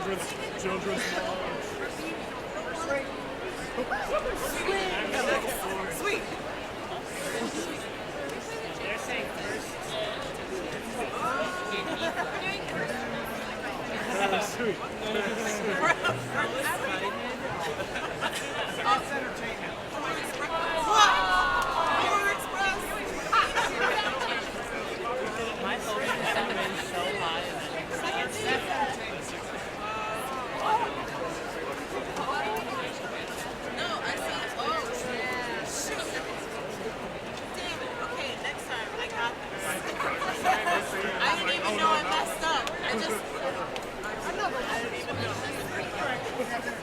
Children's Sweet. They're saying first. Sweet. That's entertainment. My focus has been so high. No, I see. Oh, yeah. Shoot. Damn it. Okay, next time I got this. I didn't even know I messed up. I didn't even know.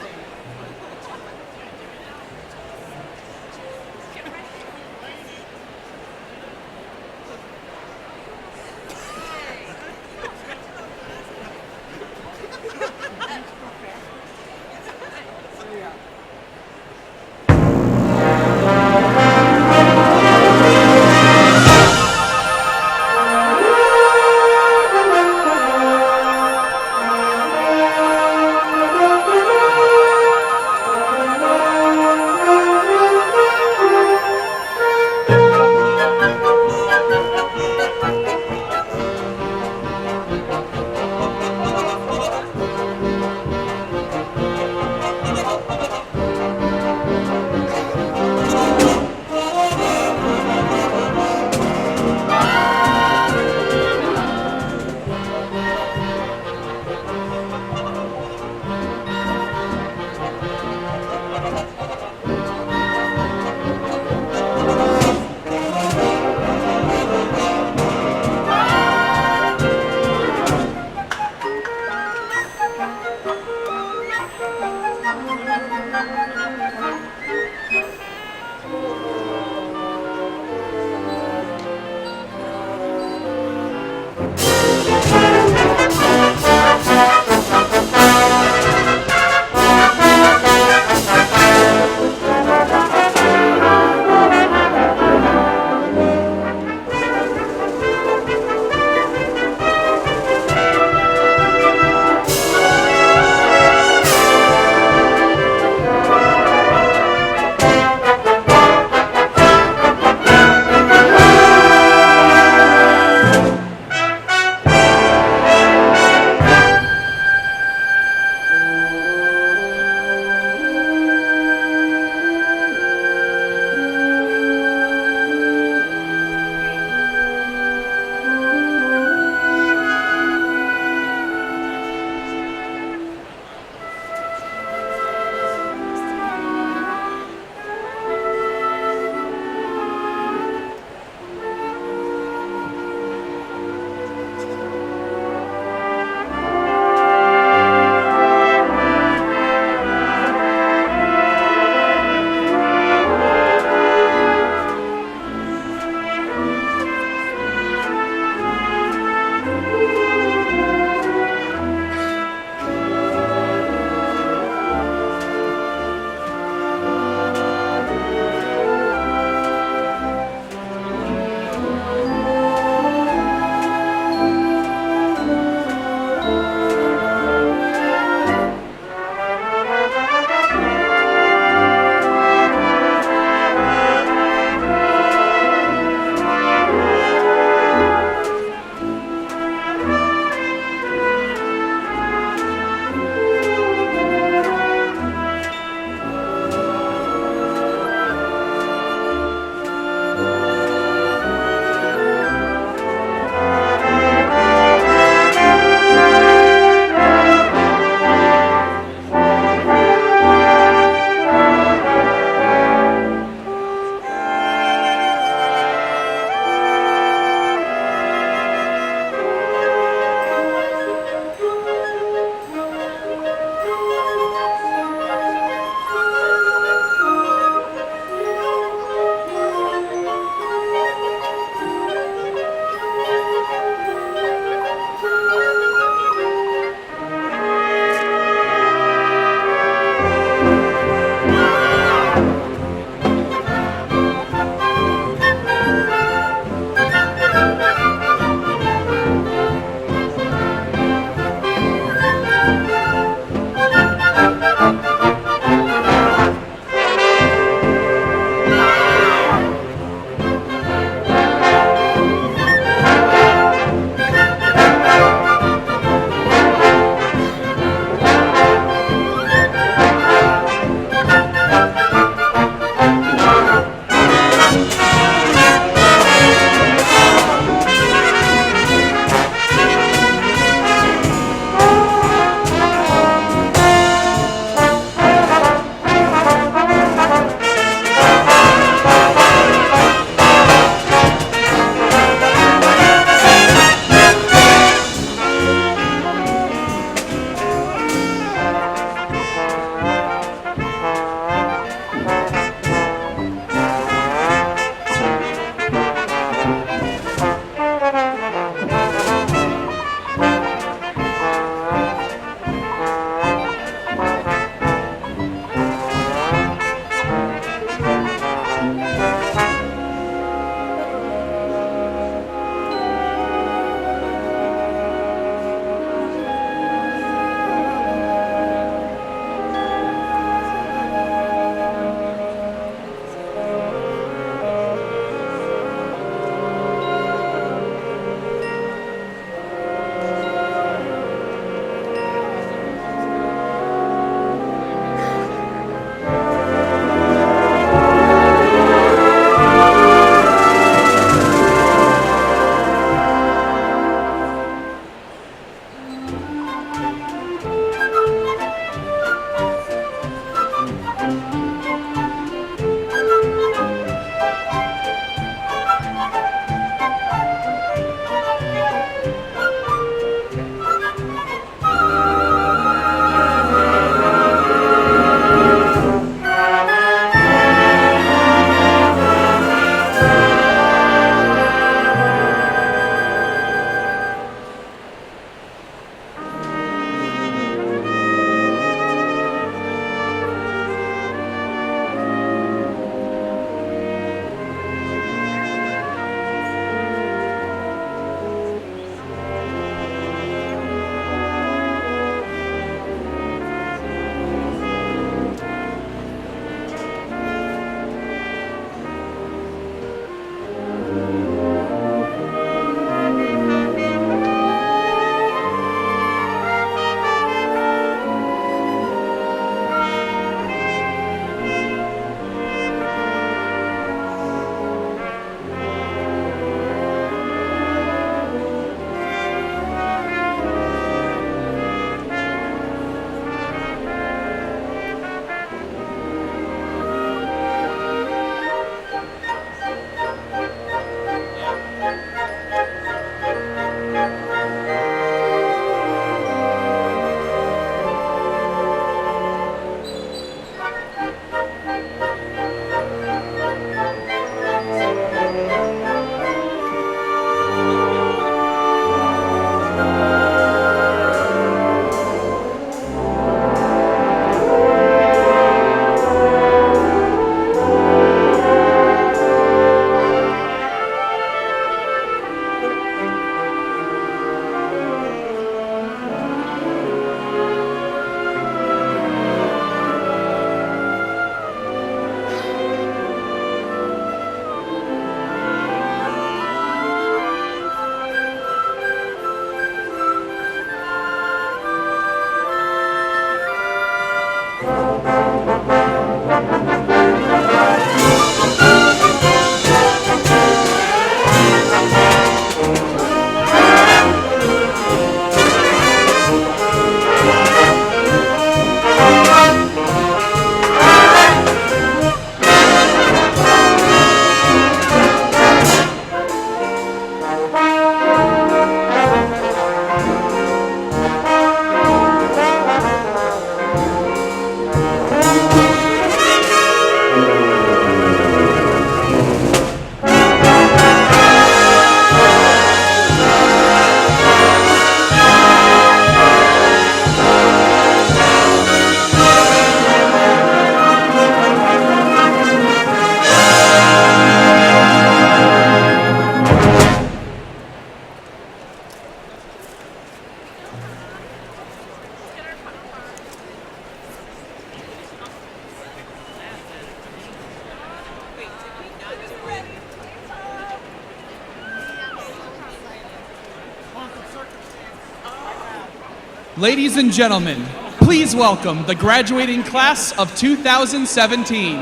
Ladies and gentlemen, please welcome the graduating class of 2017.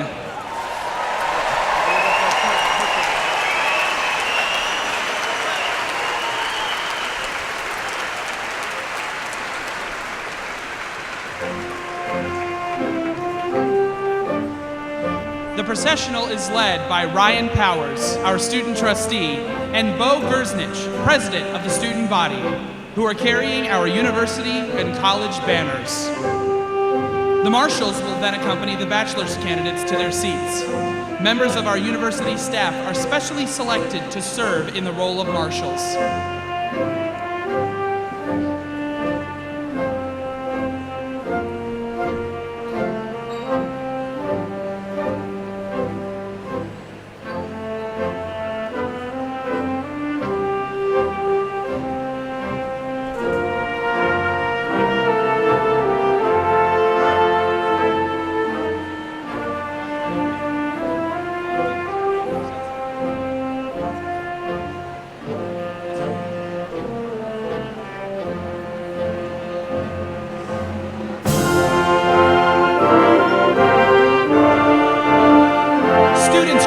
The processional is led by Ryan Powers, our student trustee, and Bo Gersnich, president of the student body, who are carrying our university and college banners. The marshals will then accompany the bachelor's candidates to their seats. Members of our university staff are specially selected to serve in the role of marshals.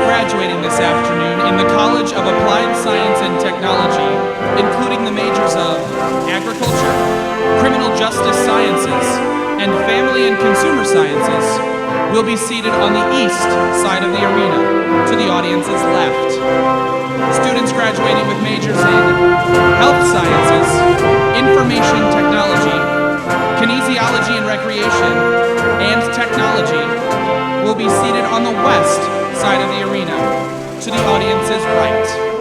Graduating this afternoon in the College of Applied Science and Technology, including the majors of Agriculture, Criminal Justice Sciences, and Family and Consumer Sciences, will be seated on the east side of the arena, to the audience's left. Students graduating with majors in Health Sciences, Information Technology, Kinesiology and Recreation, and Technology will be seated on the west side of the arena, to the audience's right.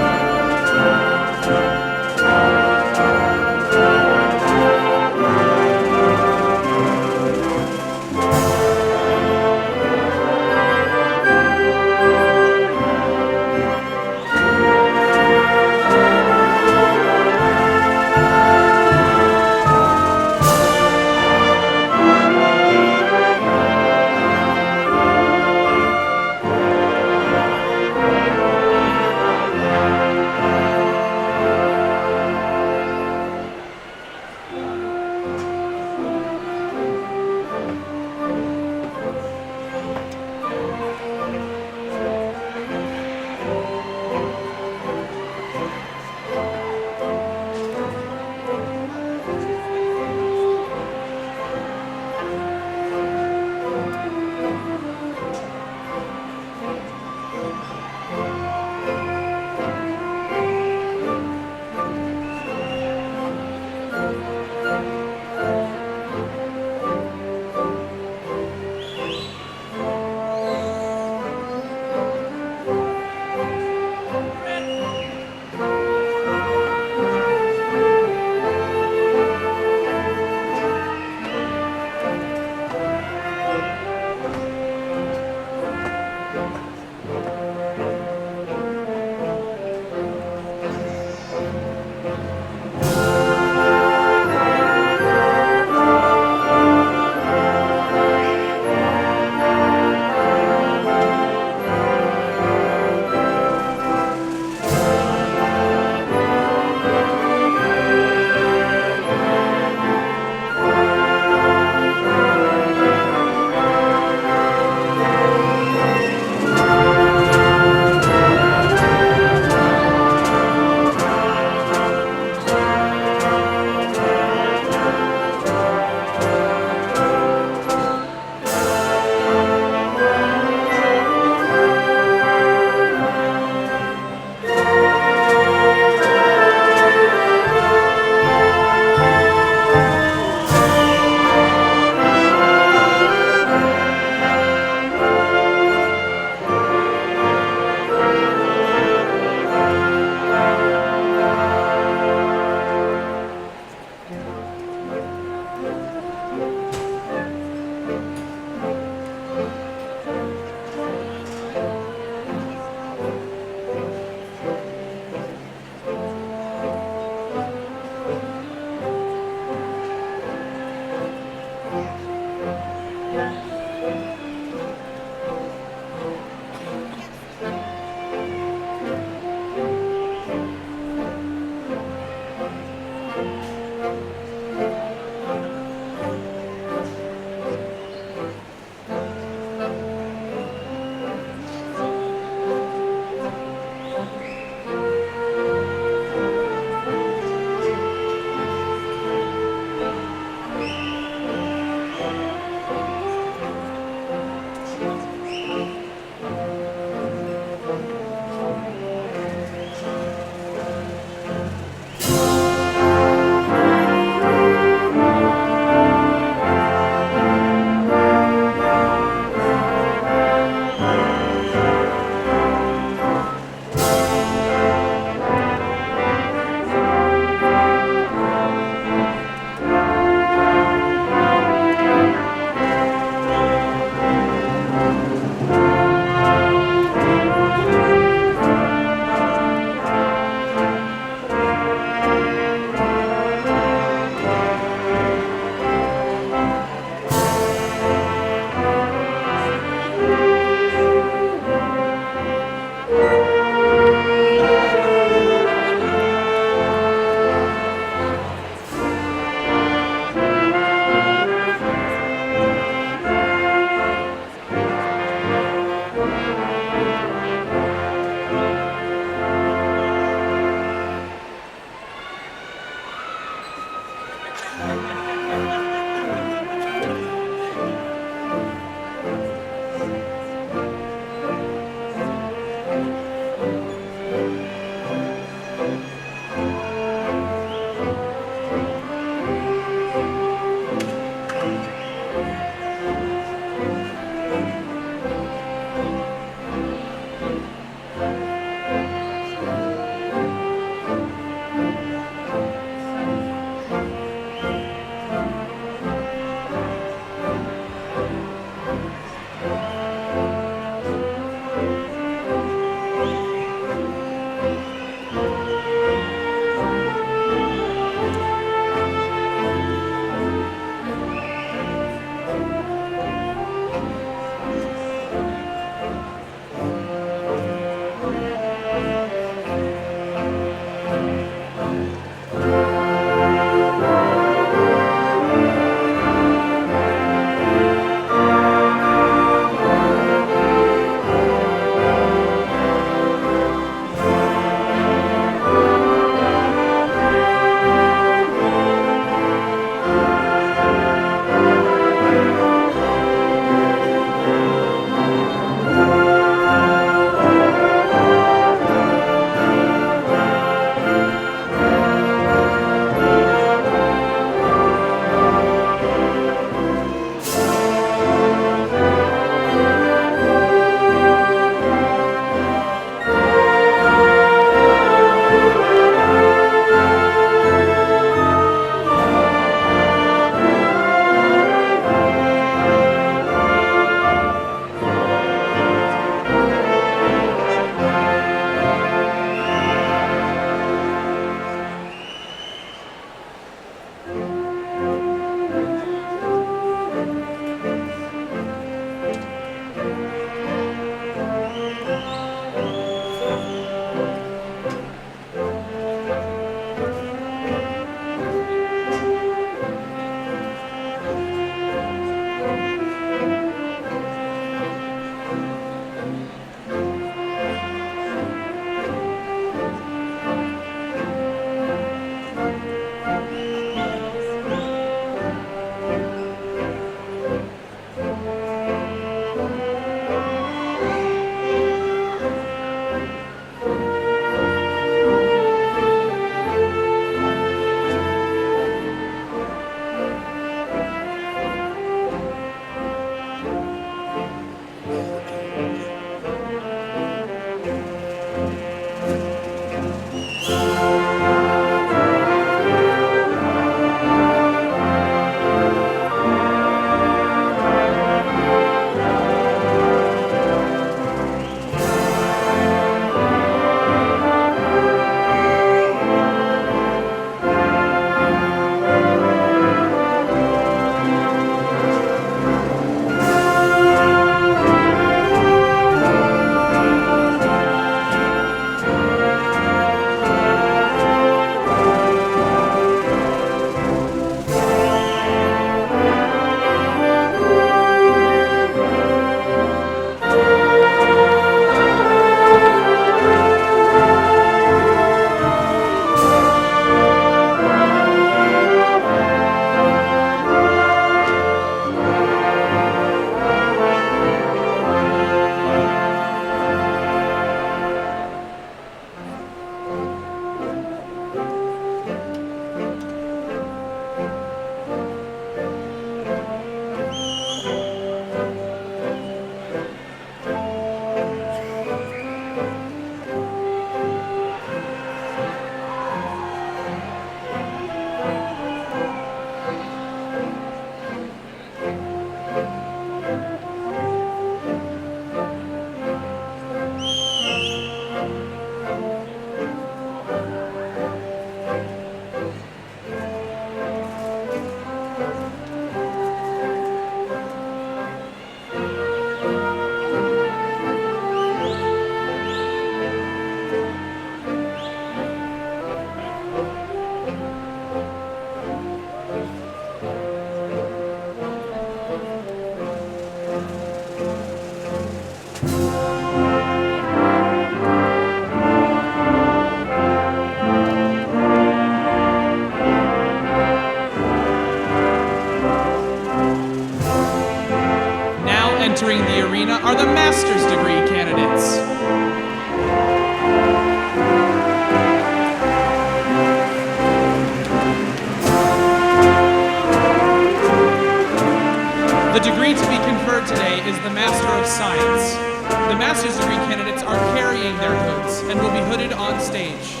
their hoods and will be hooded on stage.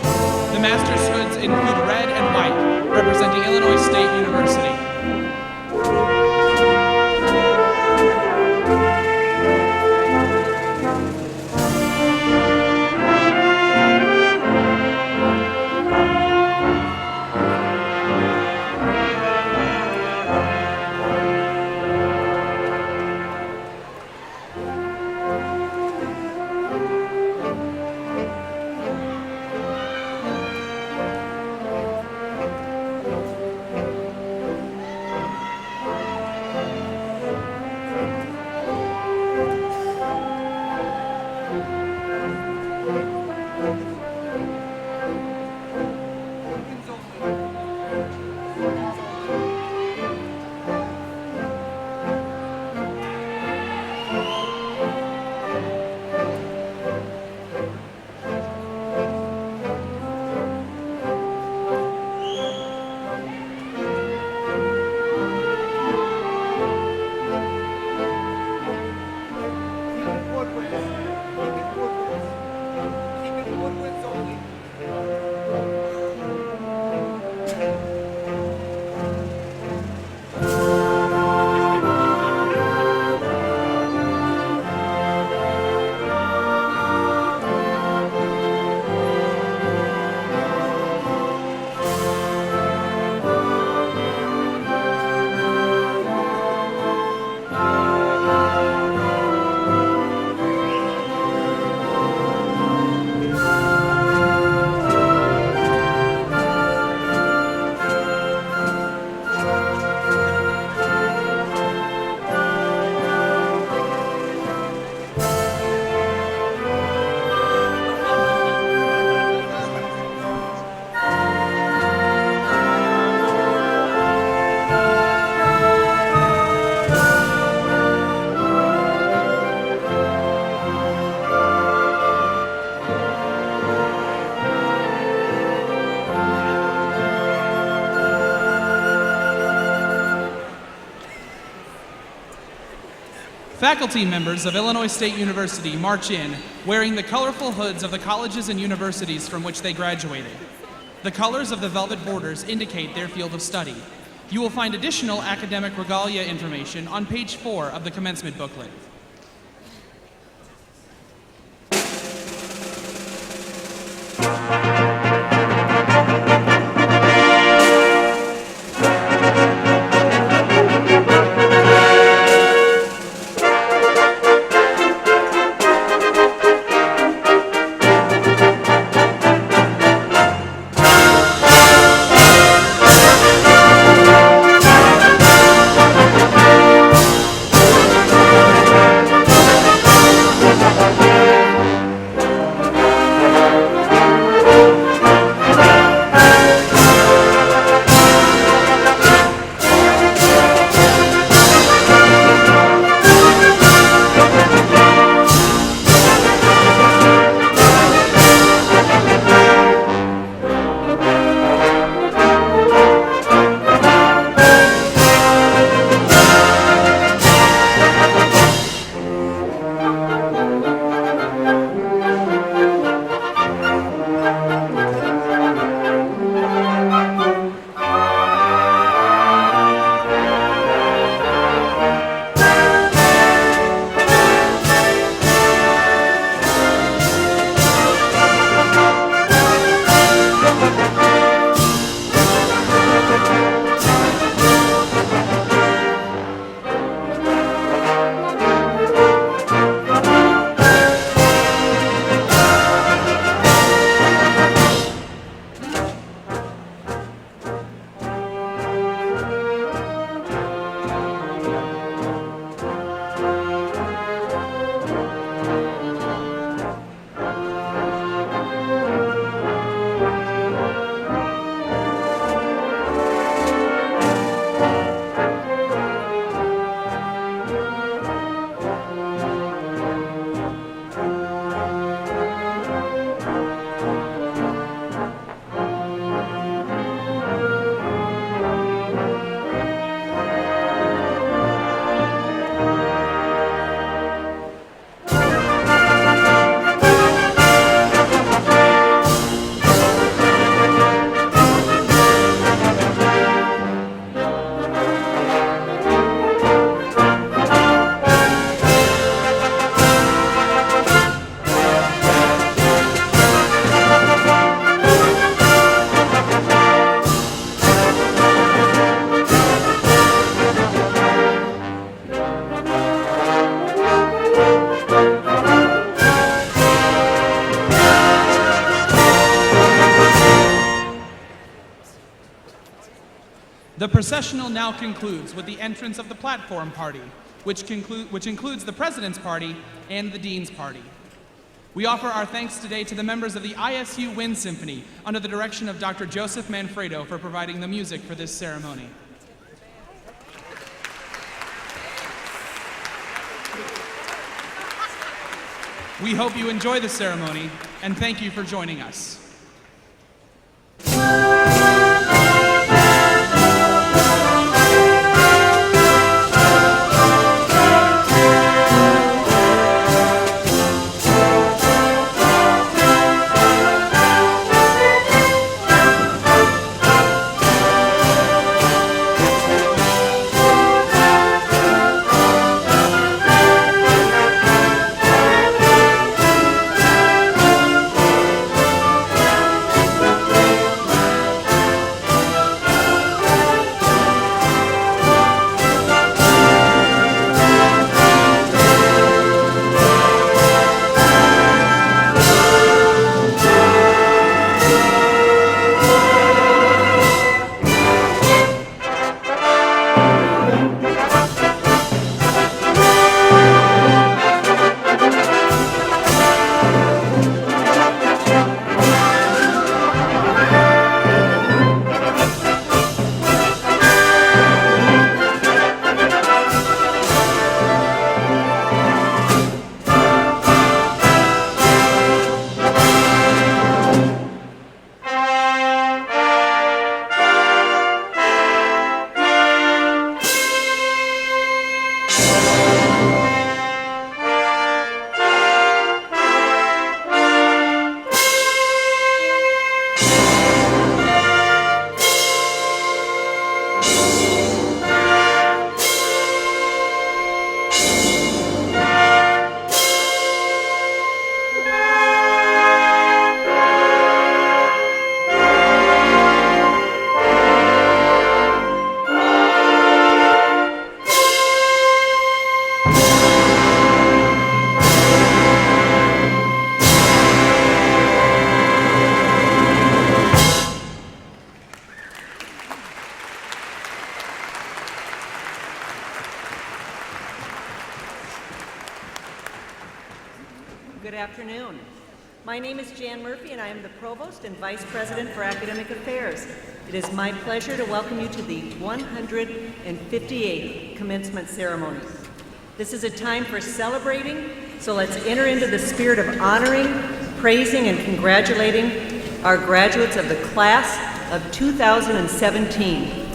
The master's hoods include red and white, representing Illinois State University. Faculty members of Illinois State University march in wearing the colorful hoods of the colleges and universities from which they graduated. The colors of the velvet borders indicate their field of study. You will find additional academic regalia information on page 4 of the commencement booklet. The processional now concludes with the entrance of the platform party, which includes the President's Party and the Dean's Party. We offer our thanks today to the members of the ISU Wind Symphony under the direction of Dr. Joseph Manfredo for providing the music for this ceremony. We hope you enjoy the ceremony, and thank you for joining us. Good afternoon. My name is Jan Murphy, and I am the Provost and Vice President for Academic Affairs. It is my pleasure to welcome you to the 158th Commencement Ceremony. This is a time for celebrating, so let's enter into the spirit of honoring, praising, and congratulating our graduates of the class of 2017.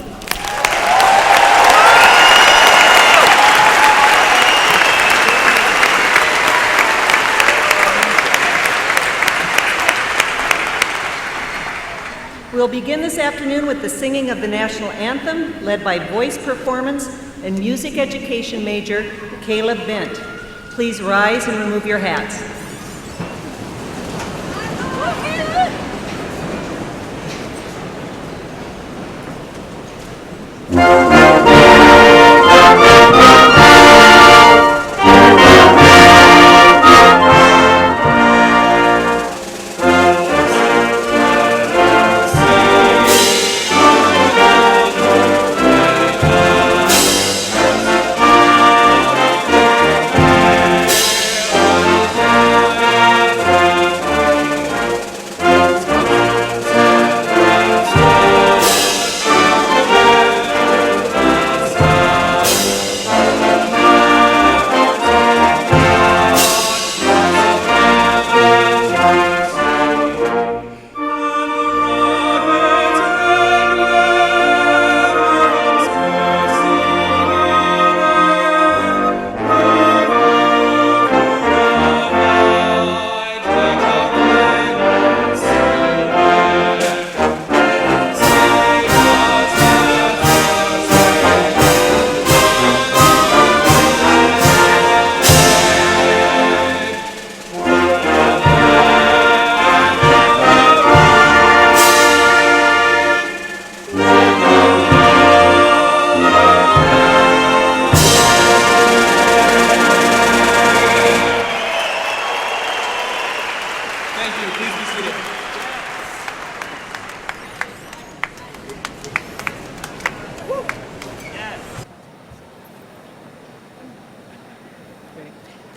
We'll begin this afternoon with the singing of the national anthem, led by voice performance and music education major Caleb Bent. Please rise and remove your hats.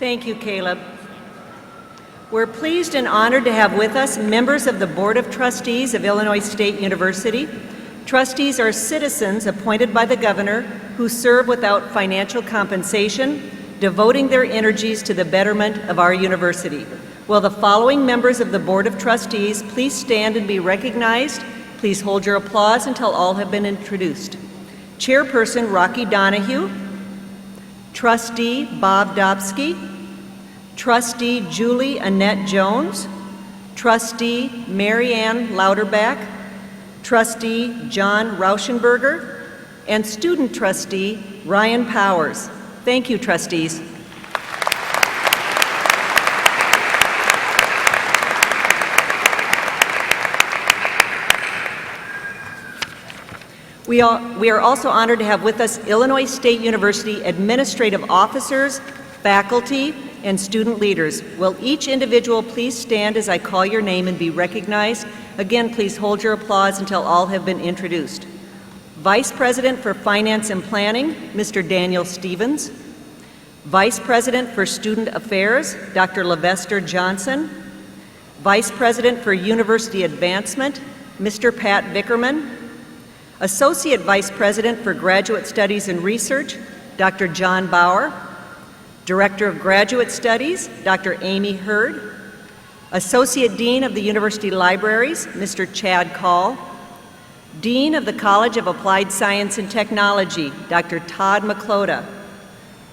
Thank you, Caleb. We're pleased and honored to have with us members of the Board of Trustees of Illinois State University. Trustees are citizens appointed by the governor who serve without financial compensation, devoting their energies to the betterment of our university. Will the following members of the Board of Trustees please stand and be recognized? Please hold your applause until all have been introduced. Chairperson Rocky Donahue, Trustee Bob Dobsky, Trustee Julie Annette Jones, Trustee Mary Ann Lauterbach, Trustee John Rauschenberger, and Student Trustee Ryan Powers. Thank you, trustees. We are also honored to have with us Illinois State University administrative officers, faculty, and student leaders. Will each individual please stand as I call your name and be recognized? Again, please hold your applause until all have been introduced. Vice President for Finance and Planning, Mr. Daniel Stevens. Vice President for Student Affairs, Dr. Levester Johnson. Vice President for University Advancement, Mr. Pat Vickerman. Associate Vice President for Graduate Studies and Research, Dr. John Bauer. Director of Graduate Studies, Dr. Amy Hurd. Associate Dean of the University Libraries, Mr. Chad Call. Dean of the College of Applied Science and Technology, Dr. Todd McCloda.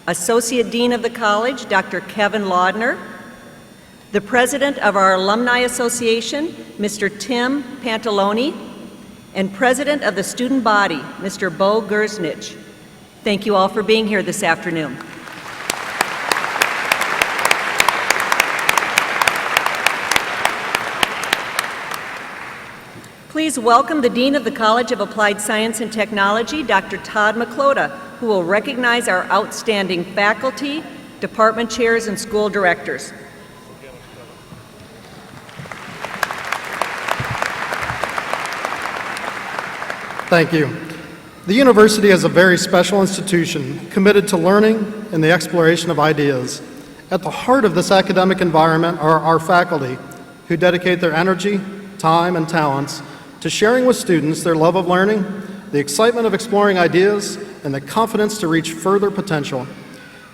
Associate Dean of the College, Dr. Kevin Laudner. The President of our Alumni Association, Mr. Tim Pantaloni. And President of the Student Body, Mr. Bo Gersnich. Thank you all for being here this afternoon. Please welcome the Dean of the College of Applied Science and Technology, Dr. Todd McCloda, who will recognize our outstanding faculty, department chairs, and school directors. Thank you. The university is a very special institution committed to learning and the exploration of ideas. At the heart of this academic environment are our faculty, who dedicate their energy, time, and talents to sharing with students their love of learning, the excitement of exploring ideas, and the confidence to reach further potential.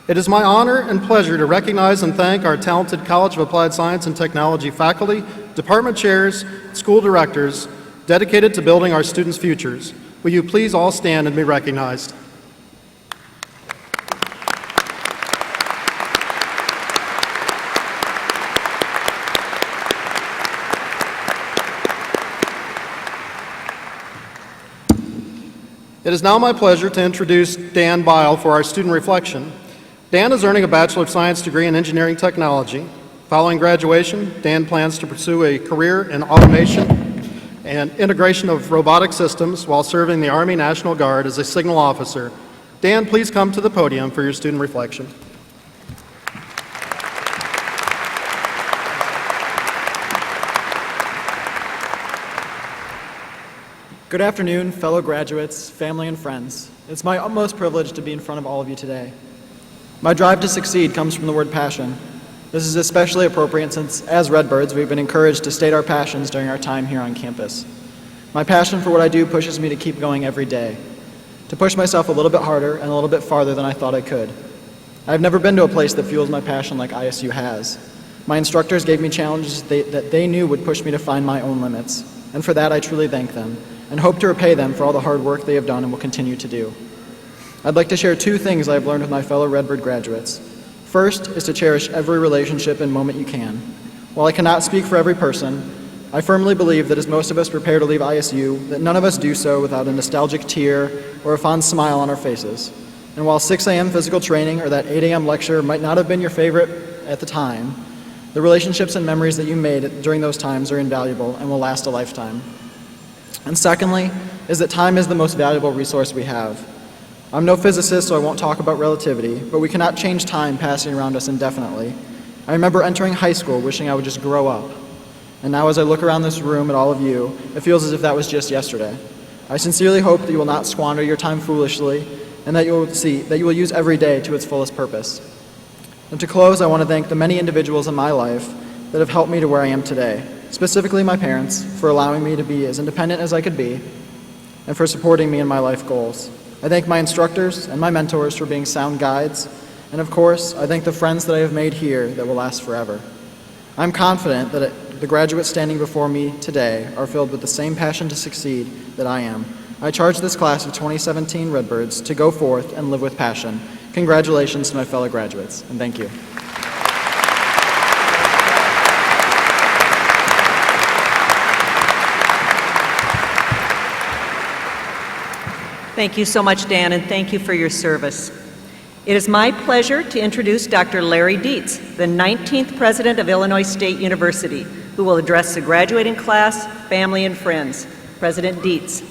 It is my honor and pleasure to recognize and thank our talented College of Applied Science and Technology faculty, department chairs, school directors, dedicated to building our students' futures. Will you please all stand and be recognized? It is now my pleasure to introduce Dan Bile for our student reflection. Dan is earning a Bachelor of Science degree in Engineering Technology. Following graduation, Dan plans to pursue a career in automation and integration of robotic systems while serving the Army National Guard as a signal officer. Dan, please come to the podium for your student reflection. Good afternoon, fellow graduates, family, and friends. It's my utmost privilege to be in front of all of you today. My drive to succeed comes from the word passion. This is especially appropriate since, as Redbirds, we've been encouraged to state our passions during our time here on campus. My passion for what I do pushes me to keep going every day, to push myself a little bit harder and a little bit farther than I thought I could. I've never been to a place that fuels my passion like ISU has. My instructors gave me challenges that they knew would push me to find my own limits, and for that I truly thank them, and hope to repay them for all the hard work they have done and will continue to do. I'd like to share two things I have learned with my fellow Redbird graduates. First is to cherish every relationship and moment you can. While I cannot speak for every person, I firmly believe that as most of us prepare to leave ISU, that none of us do so without a nostalgic tear or a fond smile on our faces. And while 6 a.m. physical training or that 8 a.m. lecture might not have been your favorite at the time, the relationships and memories that you made during those times are invaluable and will last a lifetime. And secondly, is that time is the most valuable resource we have. I'm no physicist, so I won't talk about relativity, but we cannot change time passing around us indefinitely. I remember entering high school wishing I would just grow up. And now as I look around this room at all of you, it feels as if that was just yesterday. I sincerely hope that you will not squander your time foolishly and that you will use every day to its fullest purpose. And to close, I want to thank the many individuals in my life that have helped me to where I am today, specifically my parents for allowing me to be as independent as I could be and for supporting me in my life goals. I thank my instructors and my mentors for being sound guides, and of course, I thank the friends that I have made here that will last forever. I'm confident that the graduates standing before me today are filled with the same passion to succeed that I am. I charge this class of 2017 Redbirds to go forth and live with passion. Congratulations to my fellow graduates, and thank you. Thank you so much, Dan, and thank you for your service. It is my pleasure to introduce Dr. Larry Dietz, the 19th President of Illinois State University, who will address the graduating class, family, and friends. President Dietz.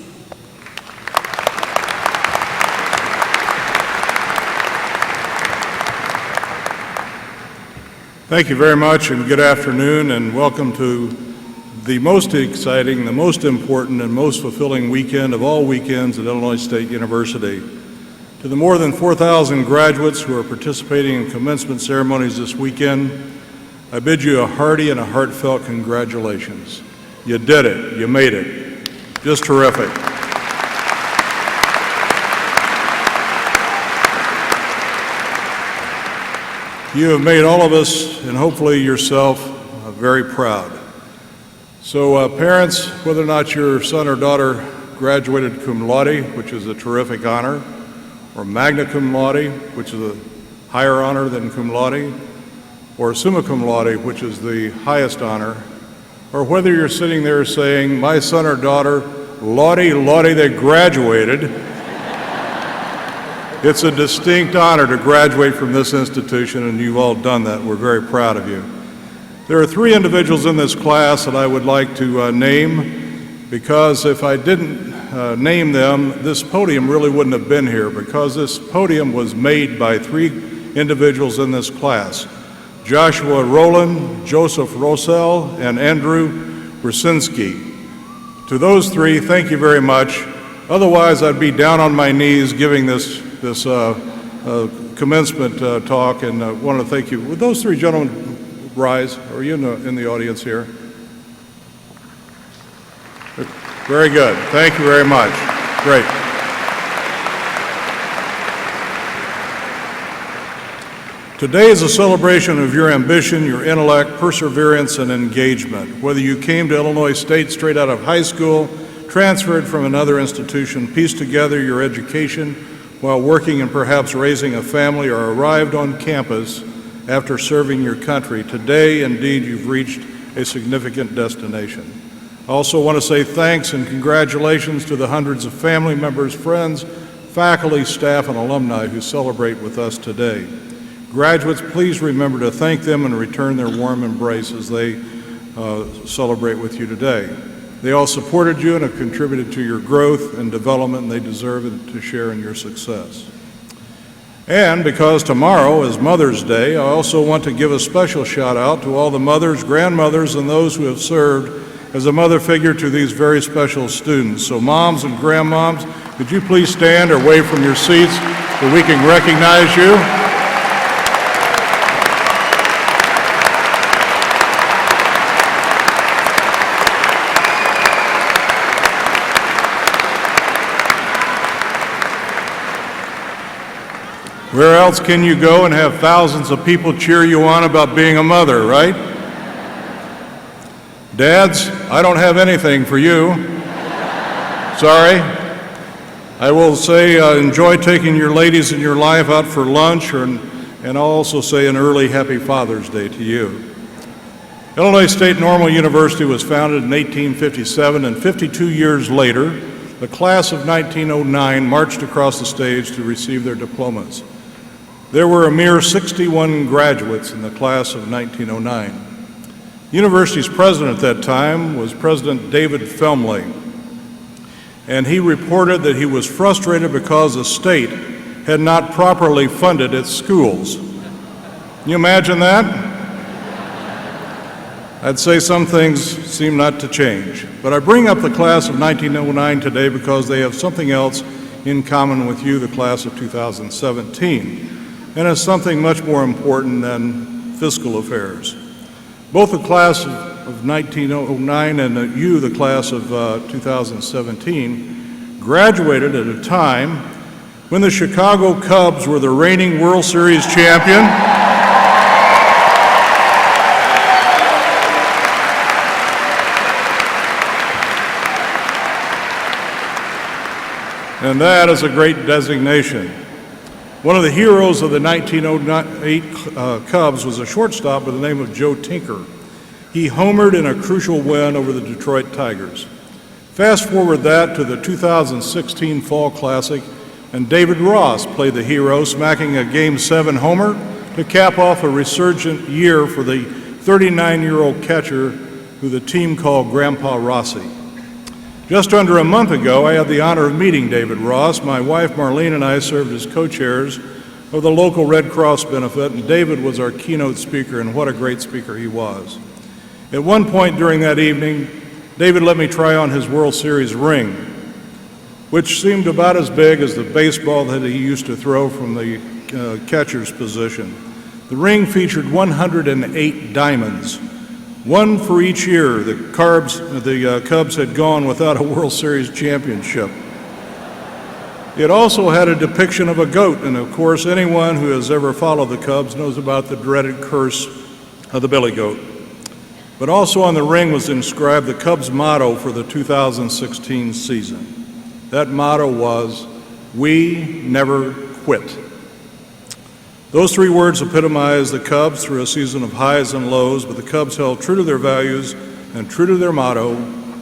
Thank you very much, and good afternoon, and welcome to the most exciting, the most important, and most fulfilling weekend of all weekends at Illinois State University. To the more than 4,000 graduates who are participating in commencement ceremonies this weekend, I bid you a hearty and a heartfelt congratulations. You did it. You made it. Just terrific. You have made all of us, and hopefully yourself, very proud. So parents, whether or not your son or daughter graduated cum laude, which is a terrific honor, or magna cum laude, which is a higher honor than cum laude, or summa cum laude, which is the highest honor, or whether you're sitting there saying, my son or daughter, laude, laude, they graduated, it's a distinct honor to graduate from this institution, and you've all done that. We're very proud of you. There are 3 individuals in this class that I would like to name, because if I didn't name them, this podium really wouldn't have been here, because this podium was made by 3 individuals in this class: Joshua Rowland, Joseph Rosell, and Andrew Brzezinski. To those 3, thank you very much. Otherwise, I'd be down on my knees giving this commencement talk, and I want to thank you. Would those 3 gentlemen rise? Are you in the audience here? Very good. Thank you very much. Great. Today is a celebration of your ambition, your intellect, perseverance, and engagement. Whether you came to Illinois State straight out of high school, transferred from another institution, pieced together your education while working and perhaps raising a family, or arrived on campus after serving your country, today, indeed, you've reached a significant destination. I also want to say thanks and congratulations to the hundreds of family members, friends, faculty, staff, and alumni who celebrate with us today. Graduates, please remember to thank them and return their warm embrace as they celebrate with you today. They all supported you and have contributed to your growth and development, and they deserve to share in your success. And because tomorrow is Mother's Day, I also want to give a special shout out to all the mothers, grandmothers, and those who have served as a mother figure to these very special students. So moms and grandmoms, could you please stand or wave from your seats so we can recognize you? Where else can you go and have thousands of people cheer you on about being a mother, right? Dads, I don't have anything for you. Sorry. I will say enjoy taking your ladies in your life out for lunch, and I'll also say an early Happy Father's Day to you. Illinois State Normal University was founded in 1857, and 52 years later, the class of 1909 marched across the stage to receive their diplomas. There were a mere 61 graduates in the class of 1909. The university's president at that time was President David Felmley, and he reported that he was frustrated because the state had not properly funded its schools. Can you imagine that? I'd say some things seem not to change, but I bring up the class of 1909 today because they have something else in common with you, the class of 2017. and is something much more important than fiscal affairs. Both the class of 1909 and you, the class of 2017, graduated at a time when the Chicago Cubs were the reigning World Series champion, and that is a great designation. One of the heroes of the 1908 Cubs was a shortstop by the name of Joe Tinker. He homered in a crucial win over the Detroit Tigers. Fast forward that to the 2016 Fall Classic, and David Ross played the hero, smacking a Game 7 homer to cap off a resurgent year for the 39-year-old catcher who the team called Grandpa Rossi. Just under a month ago, I had the honor of meeting David Ross. My wife Marlene and I served as co-chairs of the local Red Cross benefit, and David was our keynote speaker, and what a great speaker he was. At one point during that evening, David let me try on his World Series ring, which seemed about as big as the baseball that he used to throw from the catcher's position. The ring featured 108 diamonds, one for each year the Cubs had gone without a World Series championship. It also had a depiction of a goat, and of course anyone who has ever followed the Cubs knows about the dreaded curse of the billy goat. But also on the ring was inscribed the Cubs' motto for the 2016 season. That motto was, "We never quit." Those three words epitomize the Cubs through a season of highs and lows, but the Cubs held true to their values and true to their motto,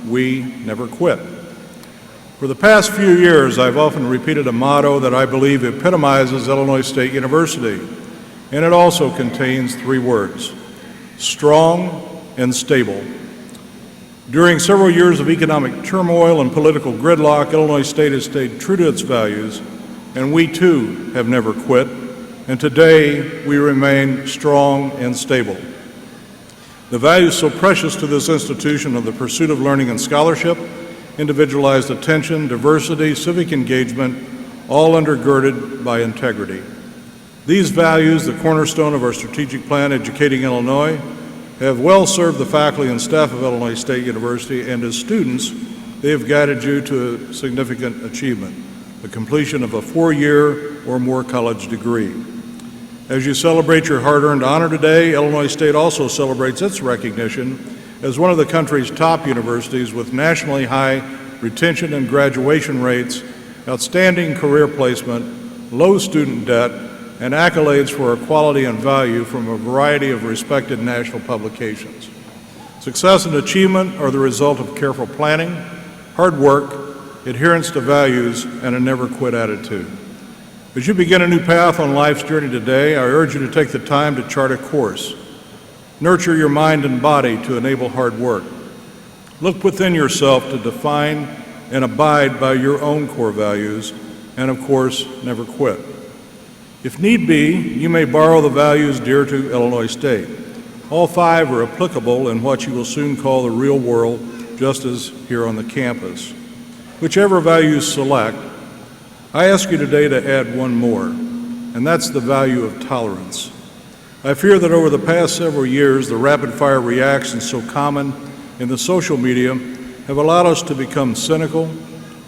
"We never quit." For the past few years, I've often repeated a motto that I believe epitomizes Illinois State University, and it also contains three words, strong and stable. During several years of economic turmoil and political gridlock, Illinois State has stayed true to its values, and we too have never quit, and today we remain strong and stable. The values so precious to this institution of the pursuit of learning and scholarship, individualized attention, diversity, civic engagement, all undergirded by integrity. These values, the cornerstone of our strategic plan, Educating Illinois, have well served the faculty and staff of Illinois State University, and as students, they have guided you to a significant achievement, the completion of a 4-year or more college degree. As you celebrate your hard-earned honor today, Illinois State also celebrates its recognition as one of the country's top universities with nationally high retention and graduation rates, outstanding career placement, low student debt, and accolades for our quality and value from a variety of respected national publications. Success and achievement are the result of careful planning, hard work, adherence to values, and a never-quit attitude. As you begin a new path on life's journey today, I urge you to take the time to chart a course. Nurture your mind and body to enable hard work. Look within yourself to define and abide by your own core values, and of course, never quit. If need be, you may borrow the values dear to Illinois State. All 5 are applicable in what you will soon call the real world, just as here on the campus. Whichever value you select, I ask you today to add one more, and that's the value of tolerance. I fear that over the past several years, the rapid-fire reactions so common in the social media have allowed us to become cynical,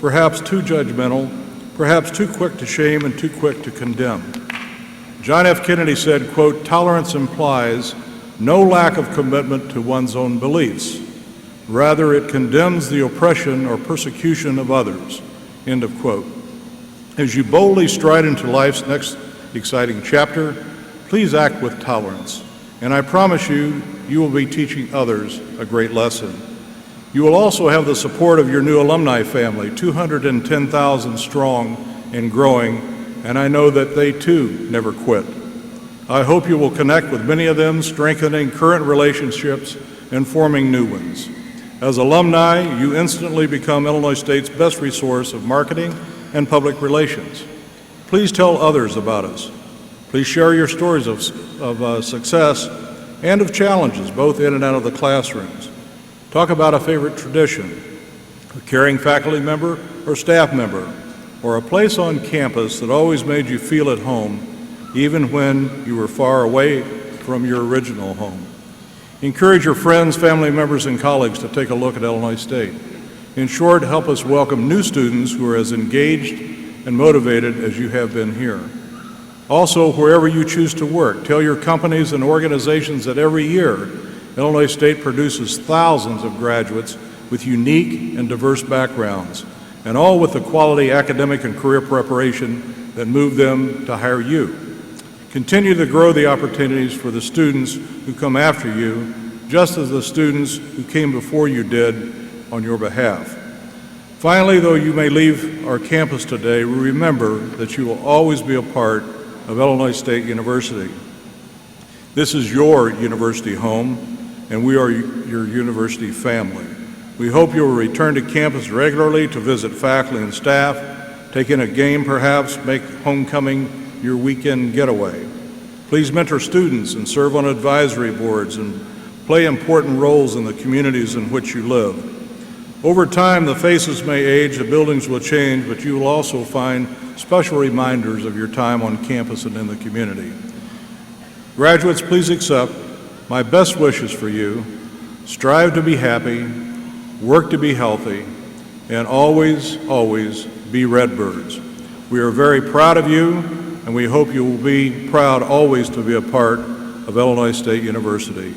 perhaps too judgmental, perhaps too quick to shame and too quick to condemn. John F. Kennedy said, quote, "Tolerance implies no lack of commitment to one's own beliefs. Rather, it condemns the oppression or persecution of others," end of quote. As you boldly stride into life's next exciting chapter, please act with tolerance, and I promise you, you will be teaching others a great lesson. You will also have the support of your new alumni family, 210,000 strong and growing, and I know that they too never quit. I hope you will connect with many of them, strengthening current relationships and forming new ones. As alumni, you instantly become Illinois State's best resource of marketing and public relations. Please tell others about us. Please share your stories of success and of challenges, both in and out of the classrooms. Talk about a favorite tradition, a caring faculty member or staff member, or a place on campus that always made you feel at home even when you were far away from your original home. Encourage your friends, family members, and colleagues to take a look at Illinois State. In short, help us welcome new students who are as engaged and motivated as you have been here. Also, wherever you choose to work, tell your companies and organizations that every year, Illinois State produces thousands of graduates with unique and diverse backgrounds, and all with the quality academic and career preparation that move them to hire you. Continue to grow the opportunities for the students who come after you, just as the students who came before you did on your behalf. Finally, though you may leave our campus today, remember that you will always be a part of Illinois State University. This is your university home, and we are your university family. We hope you will return to campus regularly to visit faculty and staff, take in a game perhaps, make homecoming your weekend getaway. Please mentor students and serve on advisory boards and play important roles in the communities in which you live. Over time, the faces may age, the buildings will change, but you will also find special reminders of your time on campus and in the community. Graduates, please accept my best wishes for you. Strive to be happy, work to be healthy, and always, always be Redbirds. We are very proud of you, and we hope you will be proud always to be a part of Illinois State University.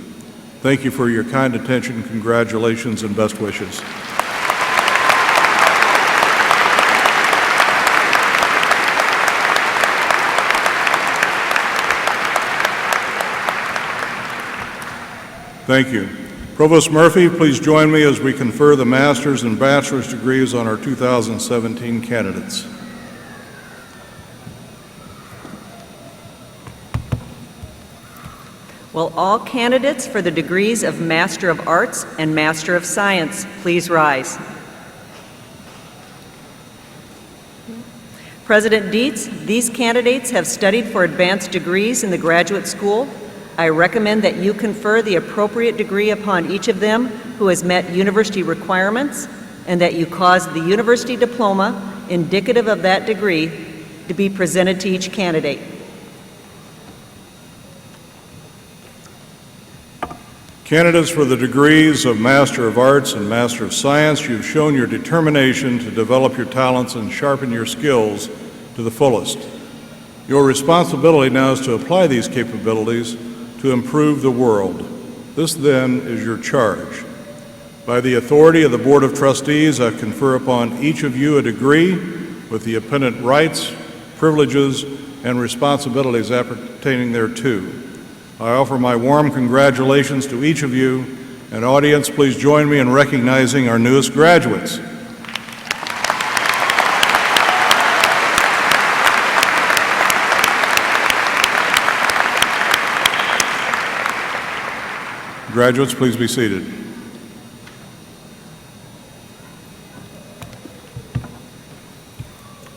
Thank you for your kind attention, congratulations, and best wishes. Thank you. Provost Murphy, please join me as we confer the master's and bachelor's degrees on our 2017 candidates. Will all candidates for the degrees of Master of Arts and Master of Science please rise? President Dietz, these candidates have studied for advanced degrees in the graduate school. I recommend that you confer the appropriate degree upon each of them who has met university requirements, and that you cause the university diploma indicative of that degree to be presented to each candidate. Candidates for the degrees of Master of Arts and Master of Science, you've shown your determination to develop your talents and sharpen your skills to the fullest. Your responsibility now is to apply these capabilities to improve the world. This, then, is your charge. By the authority of the Board of Trustees, I confer upon each of you a degree with the appendant rights, privileges, and responsibilities appertaining thereto. I offer my warm congratulations to each of you, and audience, please join me in recognizing our newest graduates. Graduates, please be seated.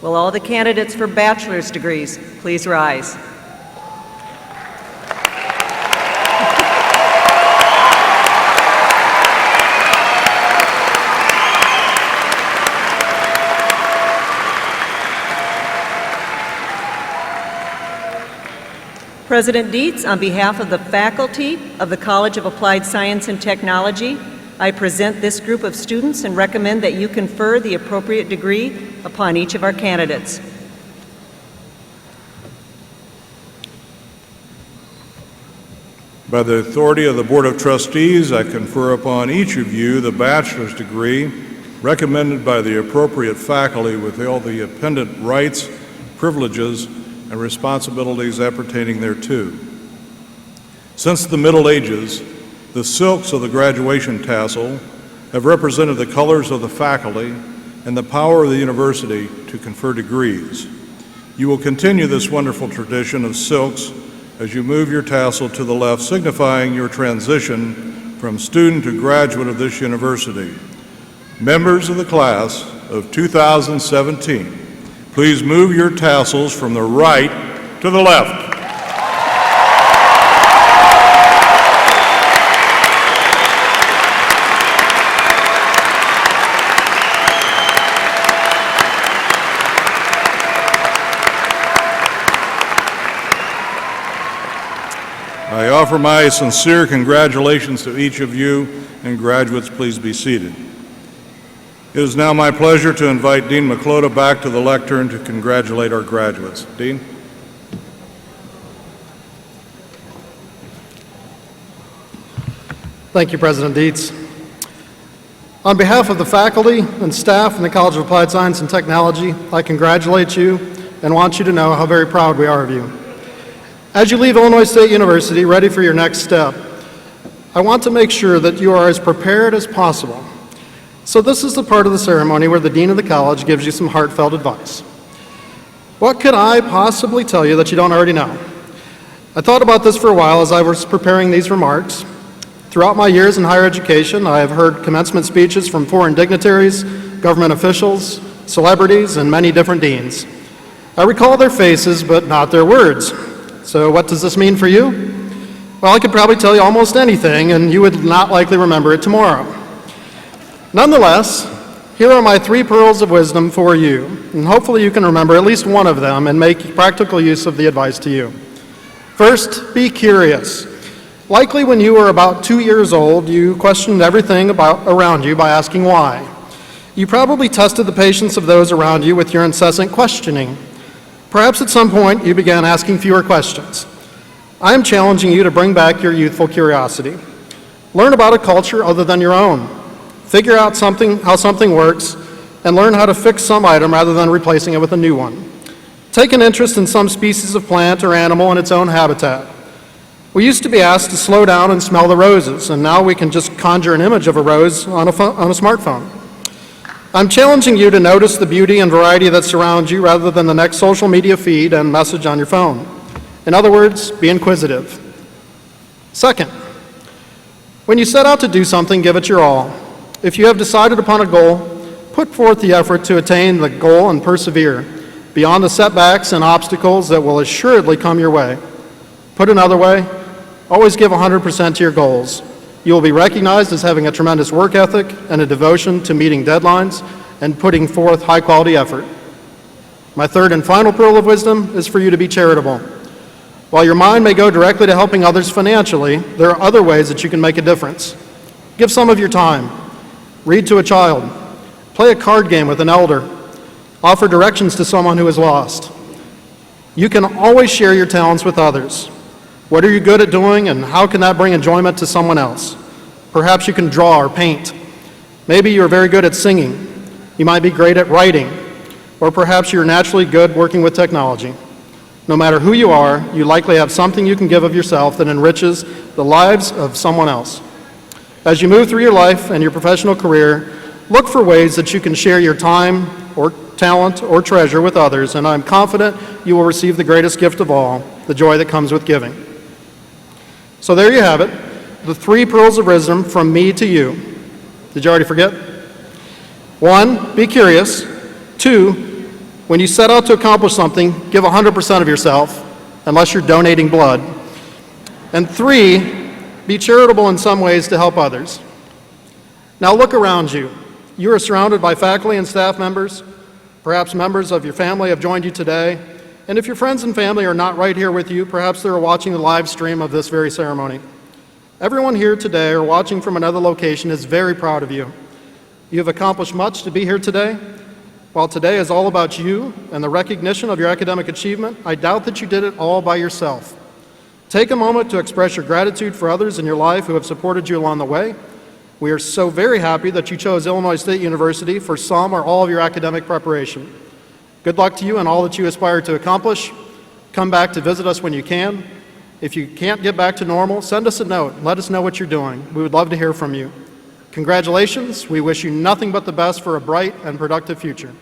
Will all the candidates for bachelor's degrees please rise? President Dietz, on behalf of the faculty of the College of Applied Science and Technology, I present this group of students and recommend that you confer the appropriate degree upon each of our candidates. By the authority of the Board of Trustees, I confer upon each of you the bachelor's degree recommended by the appropriate faculty with all the appendant rights, privileges, and responsibilities appertaining thereto. Since the Middle Ages, the silks of the graduation tassel have represented the colors of the faculty and the power of the university to confer degrees. You will continue this wonderful tradition of silks as you move your tassel to the left, signifying your transition from student to graduate of this university. Members of the class of 2017, please move your tassels from the right to the left. offer my sincere congratulations to each of you, and graduates, please be seated. It is now my pleasure to invite Dean McClota back to the lectern to congratulate our graduates. Dean? Thank you, President Dietz. On behalf of the faculty and staff in the College of Applied Science and Technology, I congratulate you and want you to know how very proud we are of you. As you leave Illinois State University ready for your next step, I want to make sure that you are as prepared as possible. So this is the part of the ceremony where the Dean of the College gives you some heartfelt advice. What could I possibly tell you that you don't already know? I thought about this for a while as I was preparing these remarks. Throughout my years in higher education, I have heard commencement speeches from foreign dignitaries, government officials, celebrities, and many different deans. I recall their faces, but not their words. So what does this mean for you? Well, I could probably tell you almost anything, and you would not likely remember it tomorrow. Nonetheless, here are my 3 pearls of wisdom for you, and hopefully you can remember at least one of them and make practical use of the advice to you. First, be curious. Likely when you were about 2 years old, you questioned everything around you by asking why. You probably tested the patience of those around you with your incessant questioning. Perhaps at some point you began asking fewer questions. I am challenging you to bring back your youthful curiosity. Learn about a culture other than your own. Figure out how something works, and learn how to fix some item rather than replacing it with a new one. Take an interest in some species of plant or animal in its own habitat. We used to be asked to slow down and smell the roses, and now we can just conjure an image of a rose on a smartphone. I'm challenging you to notice the beauty and variety that surrounds you rather than the next social media feed and message on your phone. In other words, be inquisitive. Second, when you set out to do something, give it your all. If you have decided upon a goal, put forth the effort to attain the goal and persevere beyond the setbacks and obstacles that will assuredly come your way. Put another way, always give 100% to your goals. You will be recognized as having a tremendous work ethic and a devotion to meeting deadlines and putting forth high-quality effort. My third and final pearl of wisdom is for you to be charitable. While your mind may go directly to helping others financially, there are other ways that you can make a difference. Give some of your time. Read to a child. Play a card game with an elder. Offer directions to someone who is lost. You can always share your talents with others. What are you good at doing, and how can that bring enjoyment to someone else? Perhaps you can draw or paint. Maybe you're very good at singing. You might be great at writing. Or perhaps you're naturally good working with technology. No matter who you are, you likely have something you can give of yourself that enriches the lives of someone else. As you move through your life and your professional career, look for ways that you can share your time or talent or treasure with others, and I'm confident you will receive the greatest gift of all, the joy that comes with giving. So there you have it, the 3 pearls of wisdom from me to you. Did you already forget? 1, be curious. 2, when you set out to accomplish something, give 100% of yourself, unless you're donating blood. And 3, be charitable in some ways to help others. Now look around you. You are surrounded by faculty and staff members. Perhaps members of your family have joined you today. And if your friends and family are not right here with you, perhaps they're watching the live stream of this very ceremony. Everyone here today or watching from another location is very proud of you. You have accomplished much to be here today. While today is all about you and the recognition of your academic achievement, I doubt that you did it all by yourself. Take a moment to express your gratitude for others in your life who have supported you along the way. We are so very happy that you chose Illinois State University for some or all of your academic preparation. Good luck to you in all that you aspire to accomplish. Come back to visit us when you can. If you can't get back to normal, send us a note. Let us know what you're doing. We would love to hear from you. Congratulations. We wish you nothing but the best for a bright and productive future.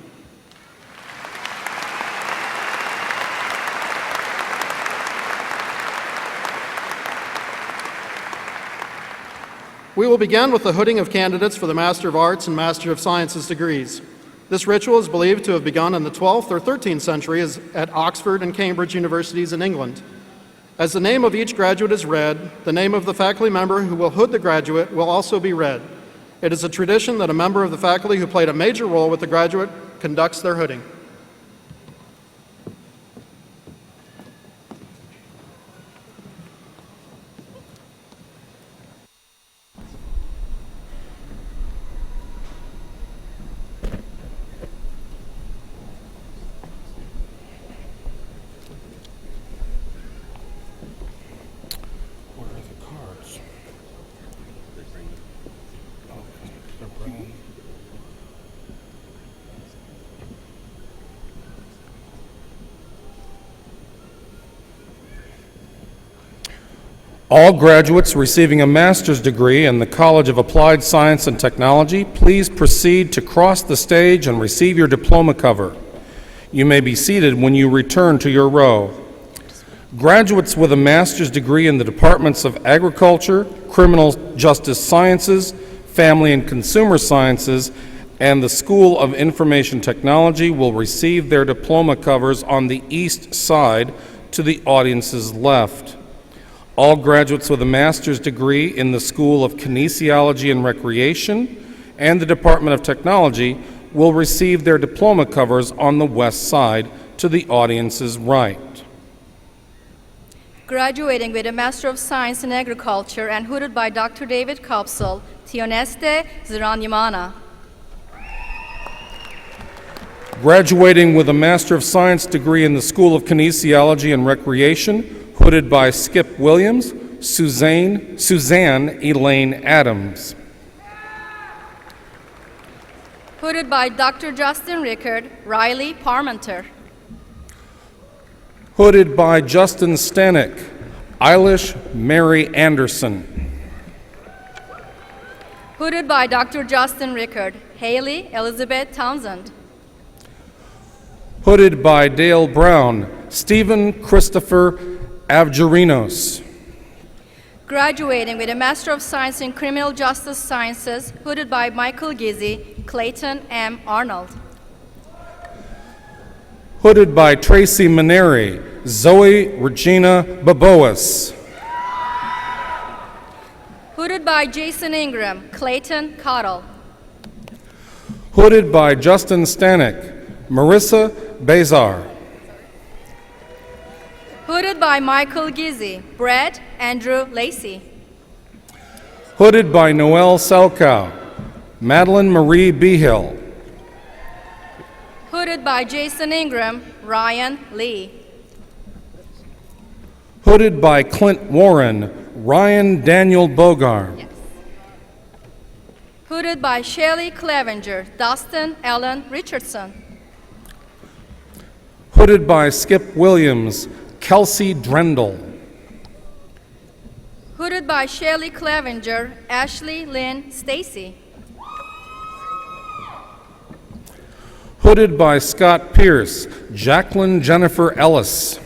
We will begin with the hooding of candidates for the Master of Arts and Master of Sciences degrees. This ritual is believed to have begun in the 12th or 13th centuries at Oxford and Cambridge universities in England. As the name of each graduate is read, the name of the faculty member who will hood the graduate will also be read. It is a tradition that a member of the faculty who played a major role with the graduate conducts their hooding. All graduates receiving a master's degree in the College of Applied Science and Technology, please proceed to cross the stage and receive your diploma cover. You may be seated when you return to your row. Graduates with a master's degree in the Departments of Agriculture, Criminal Justice Sciences, Family and Consumer Sciences, and the School of Information Technology will receive their diploma covers on the east side to the audience's left. All graduates with a master's degree in the School of Kinesiology and Recreation and the Department of Technology will receive their diploma covers on the west side to the audience's right. Graduating with a Master of Science in Agriculture and hooded by Dr. David Kopsel, Tioneste Ziranyamana. Graduating with a Master of Science degree in the School of Kinesiology and Recreation, hooded by Skip Williams, Suzanne Elaine Adams. Hooded by Dr. Justin Rickard, Riley Parmenter. Hooded by Justin Stanek, Eilish Mary Anderson. Hooded by Dr. Justin Rickard, Haley Elizabeth Townsend. Hooded by Dale Brown, Stephen Christopher Avgerinos. Graduating with a Master of Science in Criminal Justice Sciences, hooded by Michael Gizzi, Clayton M. Arnold. Hooded by Tracy Maneri, Zoe Regina Baboas. Hooded by Jason Ingram, Clayton Cottle. Hooded by Justin Stanek, Marissa Bazar. Hooded by Michael Gizzi, Brett Andrew Lacey. Hooded by Noelle Selkow, Madeline Marie Behill. Hooded by Jason Ingram, Ryan Lee. Hooded by Clint Warren, Ryan Daniel Bogar. Yes. Hooded by Shelley Clevenger, Dustin Allen Richardson. Hooded by Skip Williams, Kelsey Drendel. Hooded by Shelley Clevenger, Ashley Lynn Stacy. Hooded by Scott Pierce, Jacqueline Jennifer Ellis.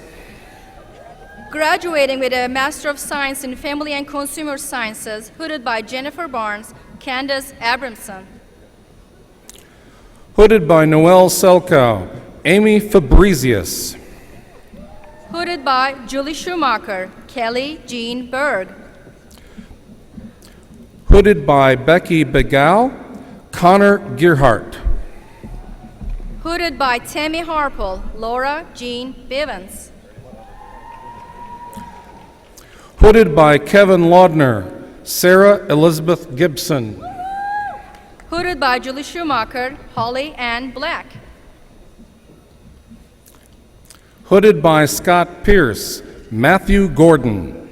Graduating with a Master of Science in Family and Consumer Sciences, hooded by Jennifer Barnes, Candace Abramson. Hooded by Noelle Selkow, Amy Fabricius. Hooded by Julie Schumacher, Kelly Jean Berg. Hooded by Becky Begal, Connor Gearhart. Hooded by Tammy Harple, Laura Jean Bivens. Hooded by Kevin Laudner, Sarah Elizabeth Gibson. Hooded by Julie Schumacher, Holly Ann Black. Hooded by Scott Pierce, Matthew Gordon.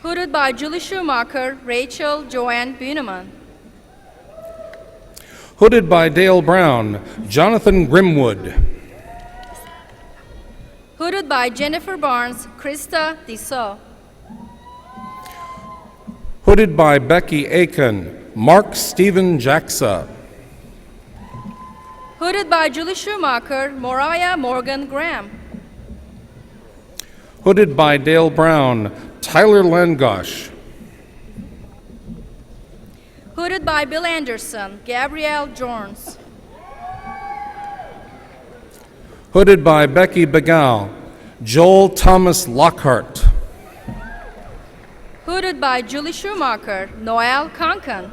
Hooded by Julie Schumacher, Rachel Joanne Buneman. Hooded by Dale Brown, Jonathan Grimwood. Hooded by Jennifer Barnes, Krista Dissot. Hooded by Becky Aiken, Mark Stephen Jacksa. Hooded by Julie Schumacher, Moriah Morgan Graham. Hooded by Dale Brown, Tyler Langosh. Hooded by Bill Anderson, Gabrielle Jones. Hooded by Becky Begal, Joel Thomas Lockhart. Hooded by Julie Schumacher, Noel Conkan.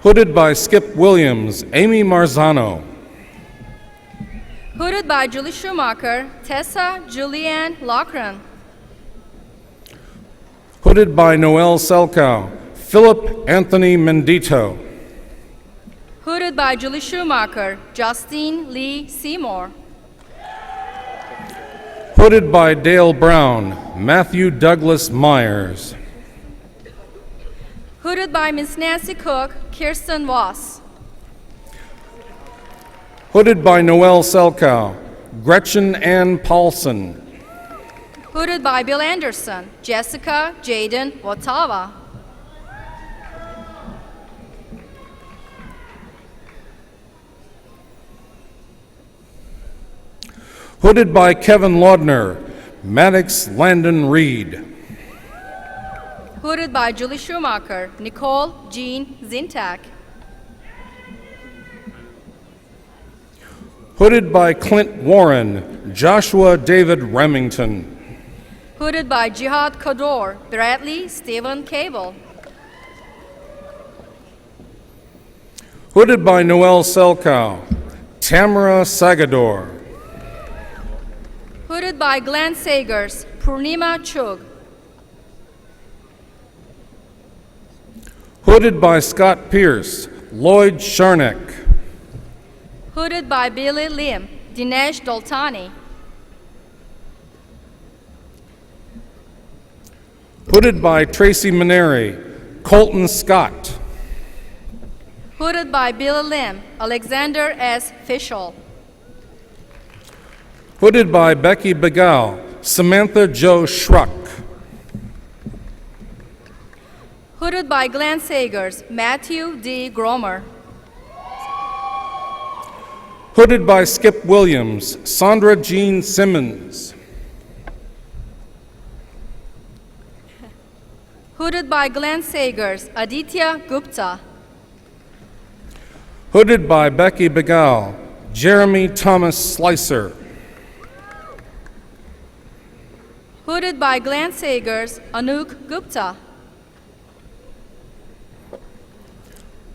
Hooded by Skip Williams, Amy Marzano. Hooded by Julie Schumacher, Tessa Julianne Loughran. Hooded by Noelle Selkow, Philip Anthony Mendito. Hooded by Julie Schumacher, Justine Lee Seymour. Hooded by Dale Brown, Matthew Douglas Myers. Hooded by Miss Nancy Cook, Kirsten Voss. Hooded by Noelle Selkow, Gretchen Ann Paulson. Hooded by Bill Anderson, Jessica Jaden Watava. Hooded by Kevin Laudner, Maddox Landon Reed. Hooded by Julie Schumacher, Nicole Jean Zintak. Hooded by Clint Warren, Joshua David Remington. Hooded by Jihad Kador, Bradley Stephen Cable. Hooded by Noel Selkow, Tamara Sagador. Hooded by Glenn Sagers, Purnima Chug. Hooded by Scott Pierce, Lloyd Sharnick. Hooded by Billy Lim, Dinesh Doltani. Hooded by Tracy Maneri, Colton Scott. Hooded by Billy Lim, Alexander S. Fischel. Hooded by Becky Begal, Samantha Jo Schruck. Hooded by Glenn Sagers, Matthew D. Gromer. Hooded by Skip Williams, Sandra Jean Simmons. Hooded by Glenn Sagers, Aditya Gupta. Hooded by Becky Begal, Jeremy Thomas Slicer. Hooded by Glenn Sagers, Anouk Gupta.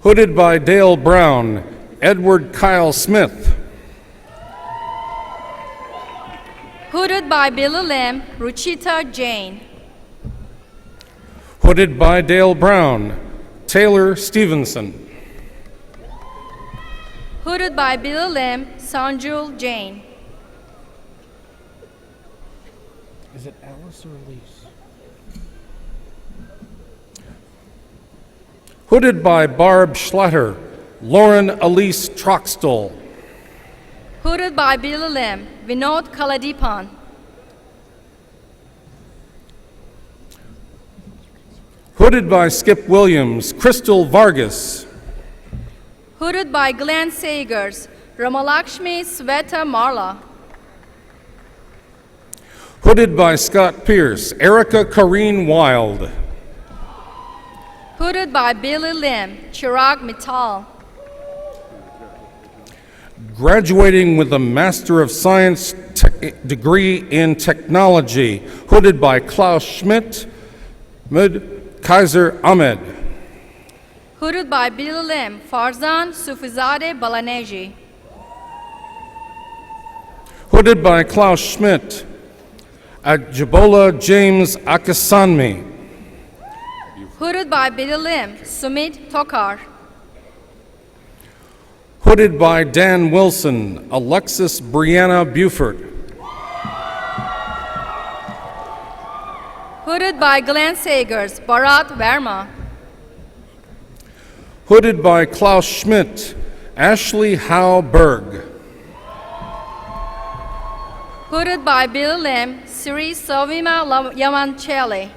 Hooded by Dale Brown, Edward Kyle Smith. Hooded by Billy Lim, Ruchita Jain. Hooded by Dale Brown, Taylor Stevenson. Hooded by Billy Lim, Sanjul Jain. Is it Alice or Elise? Hooded by Barb Schlatter, Lauren Elise Troxtel. Hooded by Billy Lim, Vinod Kaladipan. Hooded by Skip Williams, Crystal Vargas. Hooded by Glenn Sagers, Ramalakshmi Sveta Marla. Hooded by Scott Pierce, Erica Corrine Wild. Hooded by Billy Lim, Chirag Mittal. Graduating with a Master of Science degree in Technology, hooded by Klaus Schmidt, Mud Kaiser Ahmed. Hooded by Billy Lim, Farzan Sufizade Balaneji. Hooded by Klaus Schmidt, Ajibola James Akasanmi. Hooded by Billy Lim, Sumit Tokar. Hooded by Dan Wilson, Alexis Brianna Buford. Hooded by Glenn Sagers, Bharat Verma. Hooded by Klaus Schmidt, Ashley Howe Berg. Hooded by Billy Lim, Sri Savima Yamancheli.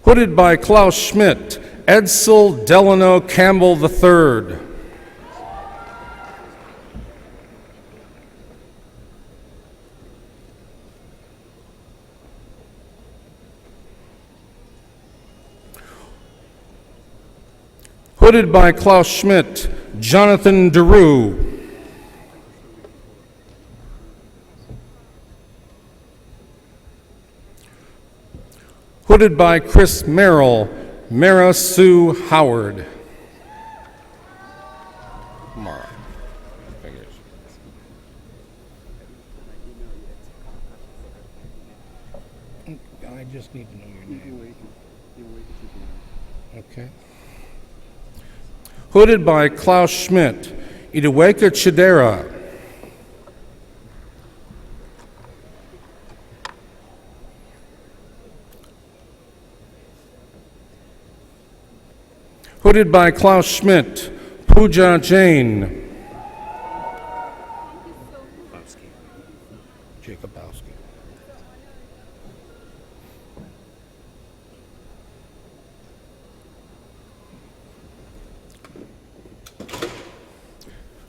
Hooded by Klaus Schmidt, Edsel Delano Campbell III. Hooded by Klaus Schmidt, Jonathan DeRue. Hooded by Chris Merrill, Mara Sue Howard. Mara. Fingers. I just need to know your name. Okay. Hooded by Klaus Schmidt, Idaweka Chidera. Hooded by Klaus Schmidt, Pooja Jain.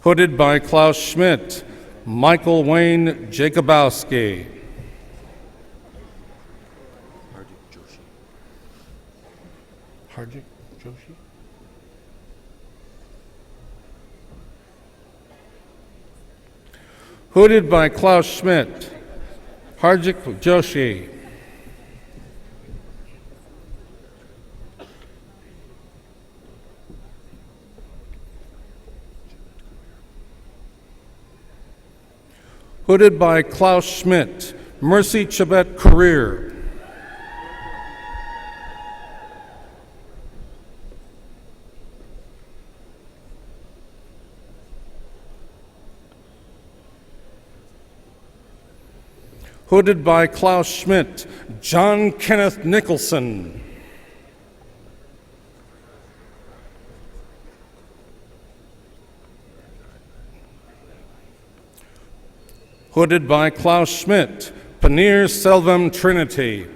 Hooded by Klaus Schmidt, Michael Wayne Jacobowski. Hardik Joshi? Hooded by Klaus Schmidt, Hardik Joshi. Hooded by Klaus Schmidt, Mercy Chabet Career. Hooded by Klaus Schmidt, John Kenneth Nicholson. Hooded by Klaus Schmidt, Panir Selvam Trinity.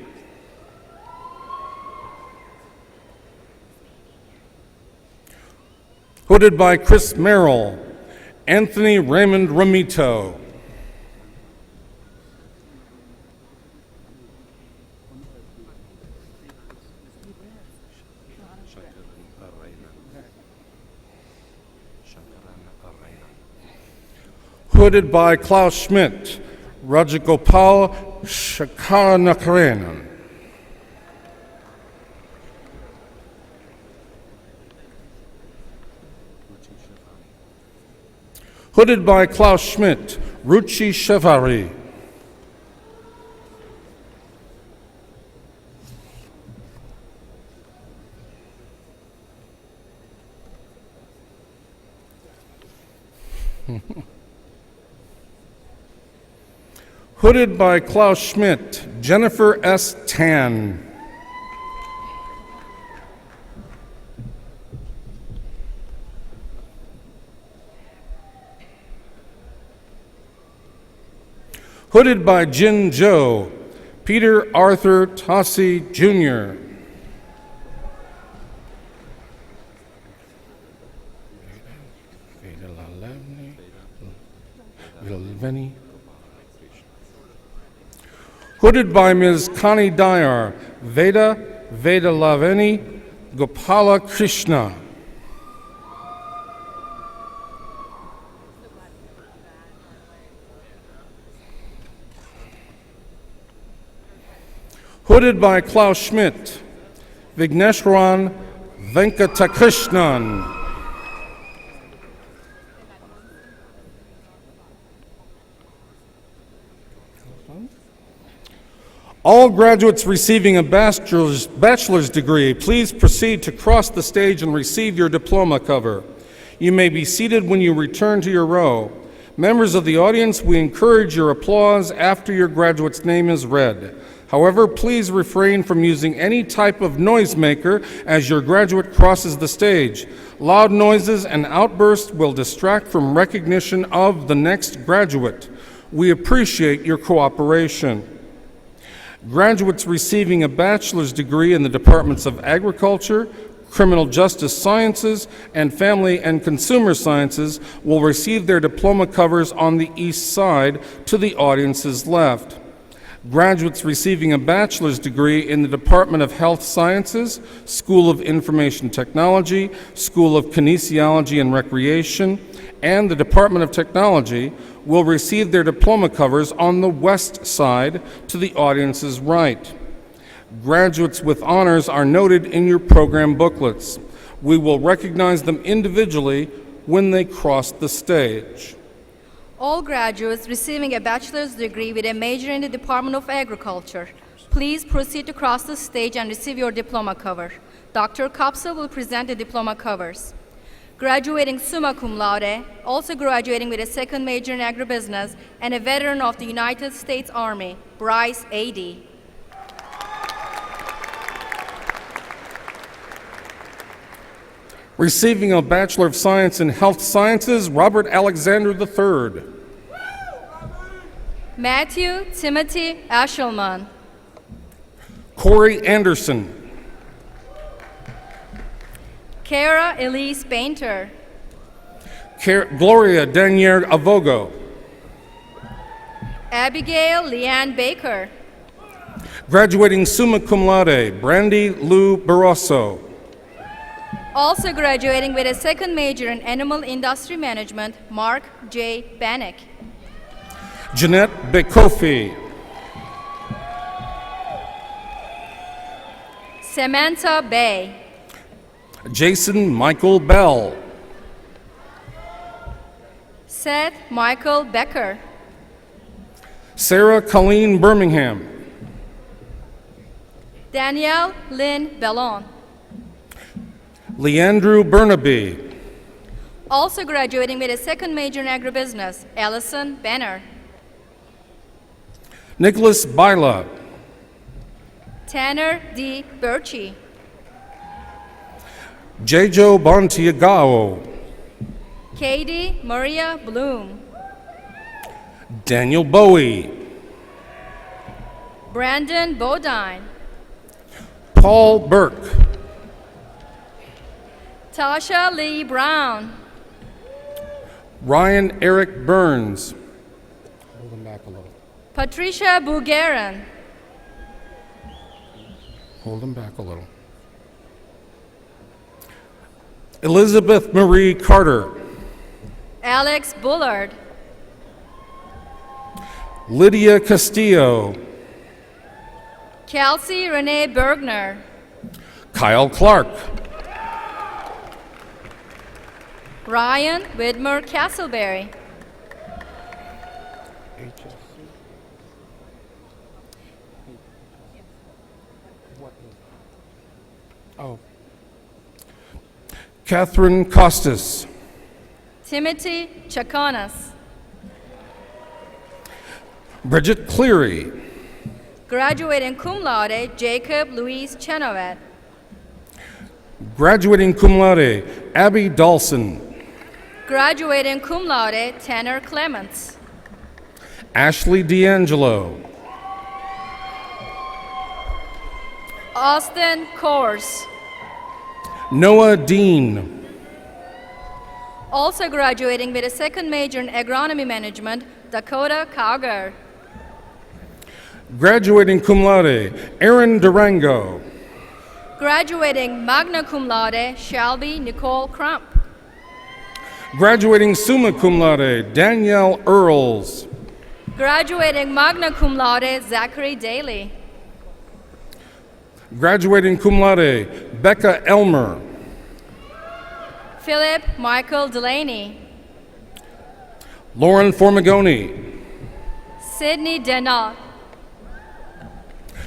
Hooded by Chris Merrill, Anthony Raymond Ramito. Hooded by Klaus Schmidt, Rajagopal Shakaranakranan. Hooded by Klaus Schmidt, Ruchi Shevari. Hooded by Klaus Schmidt, Jennifer S. Tan. Hooded by Jin Zhou, Peter Arthur Tossi, Jr. Hooded by Ms. Connie Dayar, Veda Vedalaveni Gopala Krishna. Hooded by Klaus Schmidt, Vigneshwaran Venkatakrishnan. All graduates receiving a bachelor's degree, please proceed to cross the stage and receive your diploma cover. You may be seated when you return to your row. Members of the audience, we encourage your applause after your graduate's name is read. However, please refrain from using any type of noisemaker as your graduate crosses the stage. Loud noises and outbursts will distract from recognition of the next graduate. We appreciate your cooperation. Graduates receiving a bachelor's degree in the departments of Agriculture, Criminal Justice Sciences, and Family and Consumer Sciences will receive their diploma covers on the east side to the audience's left. Graduates receiving a bachelor's degree in the Department of Health Sciences, School of Information Technology, School of Kinesiology and Recreation, and the Department of Technology will receive their diploma covers on the west side to the audience's right. Graduates with honors are noted in your program booklets. We will recognize them individually when they cross the stage. All graduates receiving a bachelor's degree with a major in the Department of Agriculture, please proceed to cross the stage and receive your diploma cover. Dr. Kapsa will present the diploma covers. Graduating summa cum laude, also graduating with a second major in agribusiness, and a veteran of the United States Army, Bryce A.D. Receiving a Bachelor of Science in Health Sciences, Robert Alexander III. Matthew Timothy Ashelman. Corey Anderson. Kara Elise Painter. Gloria Danier Avogo. Abigail Leanne Baker. Graduating summa cum laude, Brandy Lou Barroso. Also graduating with a second major in animal industry management, Mark J. Bannock. Jeanette Bekofi. Samantha Bay. Jason Michael Bell. Seth Michael Becker. Sarah Colleen Birmingham. Danielle Lynn Bellon. Leandrew Burnaby. Also graduating with a second major in agribusiness, Allison Banner. Nicholas Bila. Tanner D. Birchie. Jejo Bontiagao. Katie Maria Bloom. Daniel Bowie. Brandon Bodine. Paul Burke. Tasha Lee Brown. Ryan Eric Burns. Hold him back a little. Patricia Bugarin. Hold him back a little. Elizabeth Marie Carter. Alex Bullard. Lydia Castillo. Kelsey Renee Bergner. Kyle Clark. Ryan Widmer Castleberry. Oh. Catherine Costas. Timothy Chaconas. Bridget Cleary. Graduating cum laude, Jacob Louise Chenoweth. Graduating cum laude, Abby Dawson. Graduating cum laude, Tanner Clements. Ashley D'Angelo. Austin Kors. Noah Dean. Also graduating with a second major in agronomy management, Dakota Kauger. Graduating cum laude, Aaron Durango. Graduating magna cum laude, Shelby Nicole Crump. Graduating summa cum laude, Danielle Earls. Graduating magna cum laude, Zachary Daly. Graduating cum laude, Becca Elmer. Philip Michael Delaney. Lauren Formigoni. Sydney Denot.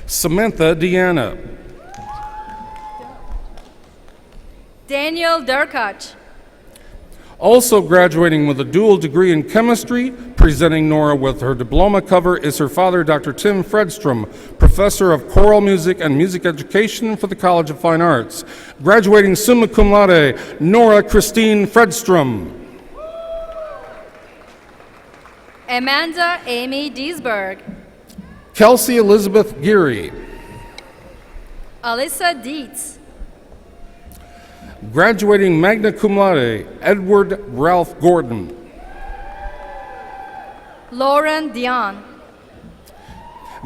Samantha Deanna. Daniel Durkach. Also graduating with a dual degree in chemistry, presenting Nora with her diploma cover, is her father, Dr. Tim Fredstrom, professor of choral music and music education for the College of Fine Arts. Graduating summa cum laude, Nora Christine Fredstrom. Amanda Amy Diesberg. Kelsey Elizabeth Geary. Alyssa Dietz. Graduating magna cum laude, Edward Ralph Gordon. Lauren Dion.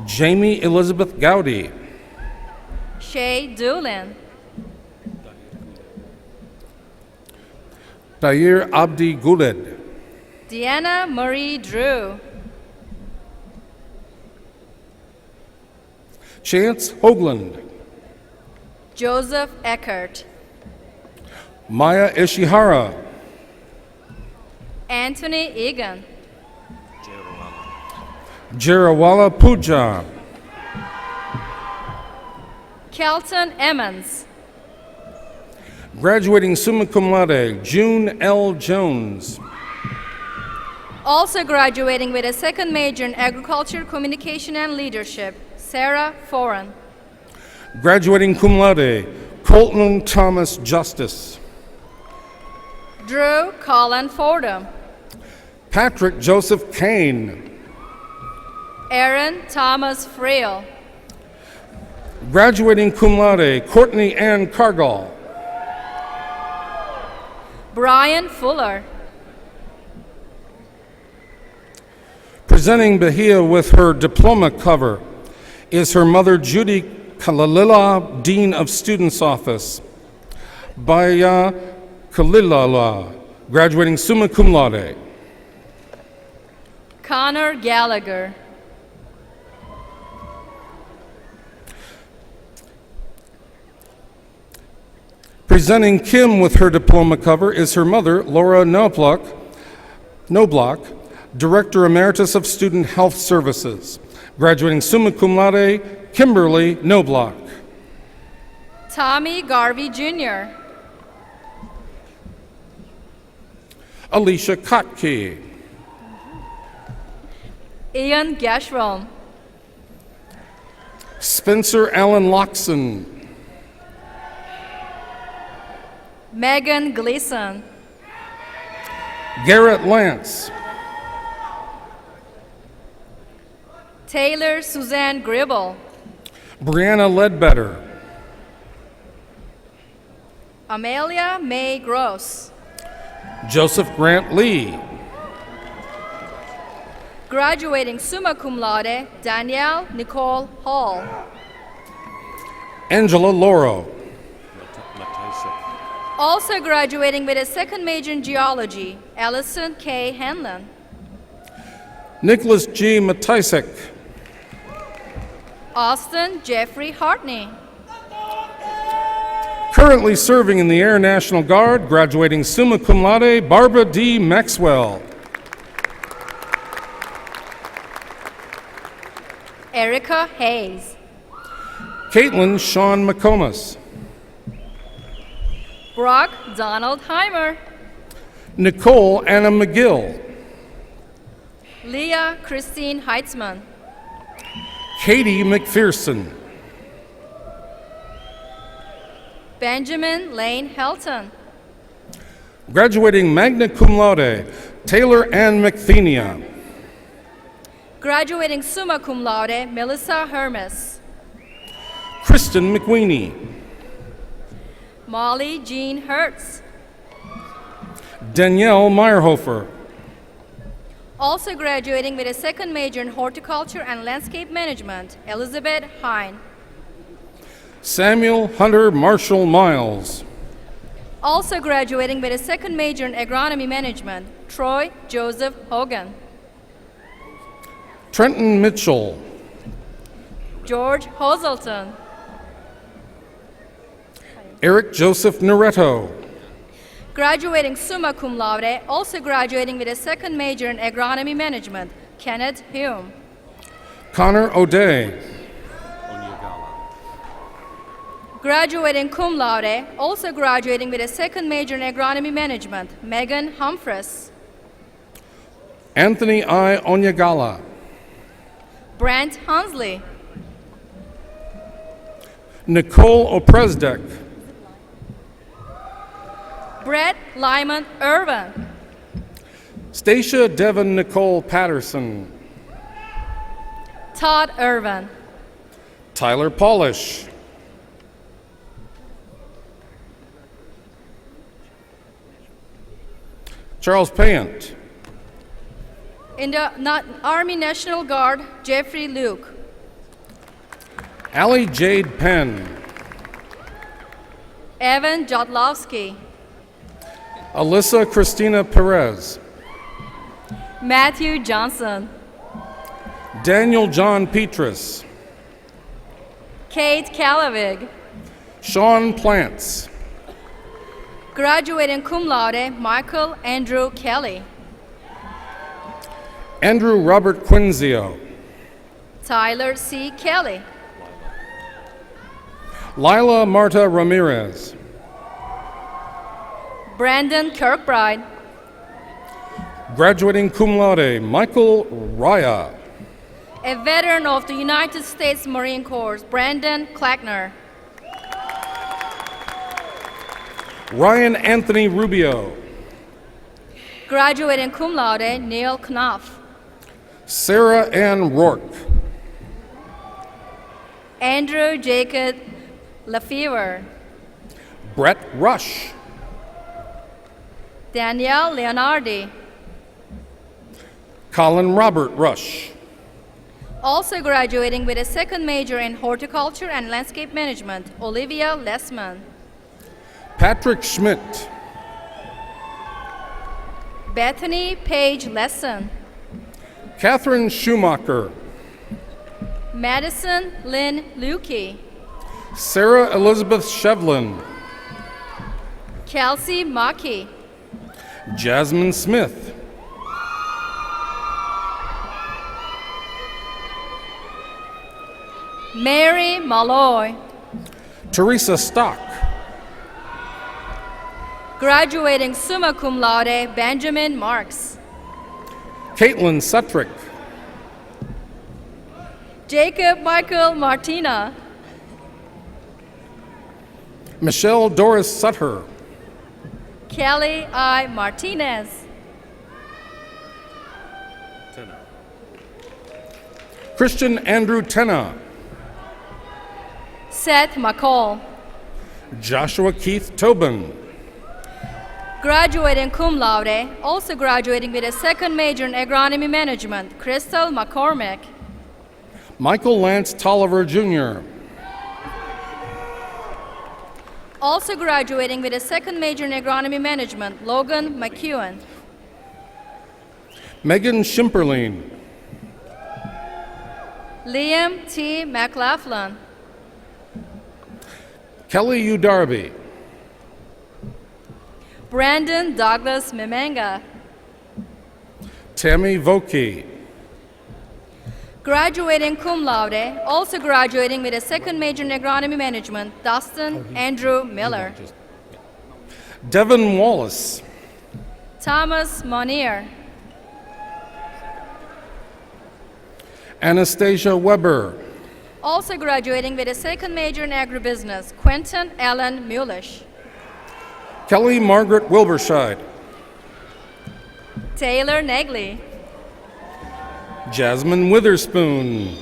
Jamie Elizabeth Gowdy. Shay Doolin. Dair Abdi Guled. Deanna Marie Drew. Chance Hoagland. Joseph Eckert. Maya Ishihara. Anthony Egan. Jarawala Puja. Kelton Emmons. Graduating summa cum laude, June L. Jones. Also graduating with a second major in agriculture, communication, and leadership, Sarah Foran. Graduating cum laude, Colton Thomas Justice. Drew Colin Fordham. Patrick Joseph Kane. Aaron Thomas Frail. Graduating cum laude, Courtney Ann Cargall. Brian Fuller. Presenting Bahia with her diploma cover is her mother, Judy Kalalila, Dean of Students Office. Baya Kalilala, graduating summa cum laude. Connor Gallagher. Presenting Kim with her diploma cover is her mother, Laura Knobloch, Director Emeritus of Student Health Services. Graduating summa cum laude, Kimberly Knobloch. Tommy Garvey Jr. Alicia Kotke. Ian Gashram. Spencer Allen Loxon. Megan Gleason. Garrett Lance. Taylor Suzanne Gribble. Brianna Ledbetter. Amelia May Gross. Joseph Grant Lee. Graduating summa cum laude, Danielle Nicole Hall. Angela Loro. Also graduating with a second major in geology, Allison K. Hanlon. Nicholas G. Matisek. Austin Jeffrey Hartney. Currently serving in the Air National Guard, graduating summa cum laude, Barbara D. Maxwell. Erica Hayes. Caitlin Sean McComas. Brock Donald Heimer. Nicole Anna McGill. Leah Christine Heitzman. Katie McPherson. Benjamin Lane Helton. Graduating magna cum laude, Taylor Ann McThenia. Graduating summa cum laude, Melissa Hermes. Kristen McWeeny. Molly Jean Hertz. Danielle Meyerhofer. Also graduating with a second major in horticulture and landscape management, Elizabeth Hine. Samuel Hunter Marshall Miles. Also graduating with a second major in agronomy management, Troy Joseph Hogan. Trenton Mitchell. George Hoselton. Eric Joseph Noretto. Graduating summa cum laude, also graduating with a second major in agronomy management, Kenneth Hume. Connor O'Day. Graduating cum laude, also graduating with a second major in agronomy management, Megan Humphreys. Anthony I. Onyegala. Brent Hunsley. Nicole Oprezdek. Brett Lyman Irvin. Stacia Devon Nicole Patterson. Todd Irvin. Tyler Polish. Charles Payant. In the Army National Guard, Jeffrey Luke. Allie Jade Penn. Evan Jodlowski. Alyssa Christina Perez. Matthew Johnson. Daniel John Petrus. Kate Calavig. Sean Plants. Graduating cum laude, Michael Andrew Kelly. Andrew Robert Quinzio. Tyler C. Kelly. Lila Marta Ramirez. Brandon Kirkbride. Graduating cum laude, Michael Raya. A veteran of the United States Marine Corps, Brandon Clackner. Ryan Anthony Rubio. Graduating cum laude, Neil Knopf. Sarah Ann Rourke. Andrew Jacob Lefevre. Brett Rush. Danielle Leonardi. Colin Robert Rush. Also graduating with a second major in horticulture and landscape management, Olivia Lessman. Patrick Schmidt. Bethany Page Lesson. Catherine Schumacher. Madison Lynn Lukey. Sarah Elizabeth Shevlin. Kelsey Maki. Jasmine Smith. Mary Malloy. Teresa Stock. Graduating summa cum laude, Benjamin Marks. Caitlin Sutrick. Jacob Michael Martina. Michelle Doris Sutter. Kelly I. Martinez. Christian Andrew Tenna. Seth McCall. Joshua Keith Tobin. Graduating cum laude, also graduating with a second major in agronomy management, Crystal McCormick. Michael Lance Tolliver Jr. Also graduating with a second major in agronomy management, Logan McEwen. Megan Schimperline. Liam T. McLaughlin. Kelly U. Darby. Brandon Douglas Memanga. Tammy Vokey. Graduating cum laude, also graduating with a second major in agronomy management, Dustin Andrew Miller. Devin Wallace. Thomas Monier. Anastasia Weber. Also graduating with a second major in agribusiness, Quentin Allen Mulish. Kelly Margaret Wilberscheid. Taylor Negley. Jasmine Witherspoon.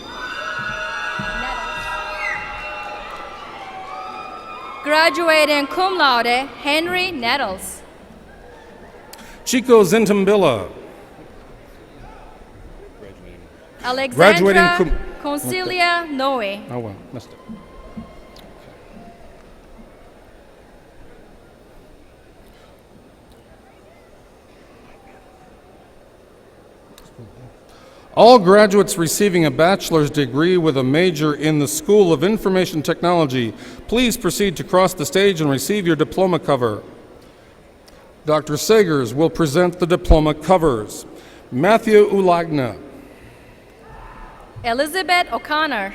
Graduating cum laude, Henry Nettles. Chico Zentambilla. Alexandra Graduating Concilia Noe. Oh, well, missed it. All graduates receiving a bachelor's degree with a major in the School of Information Technology, please proceed to cross the stage and receive your diploma cover. Dr. Sagers will present the diploma covers. Matthew Ulagna. Elizabeth O'Connor.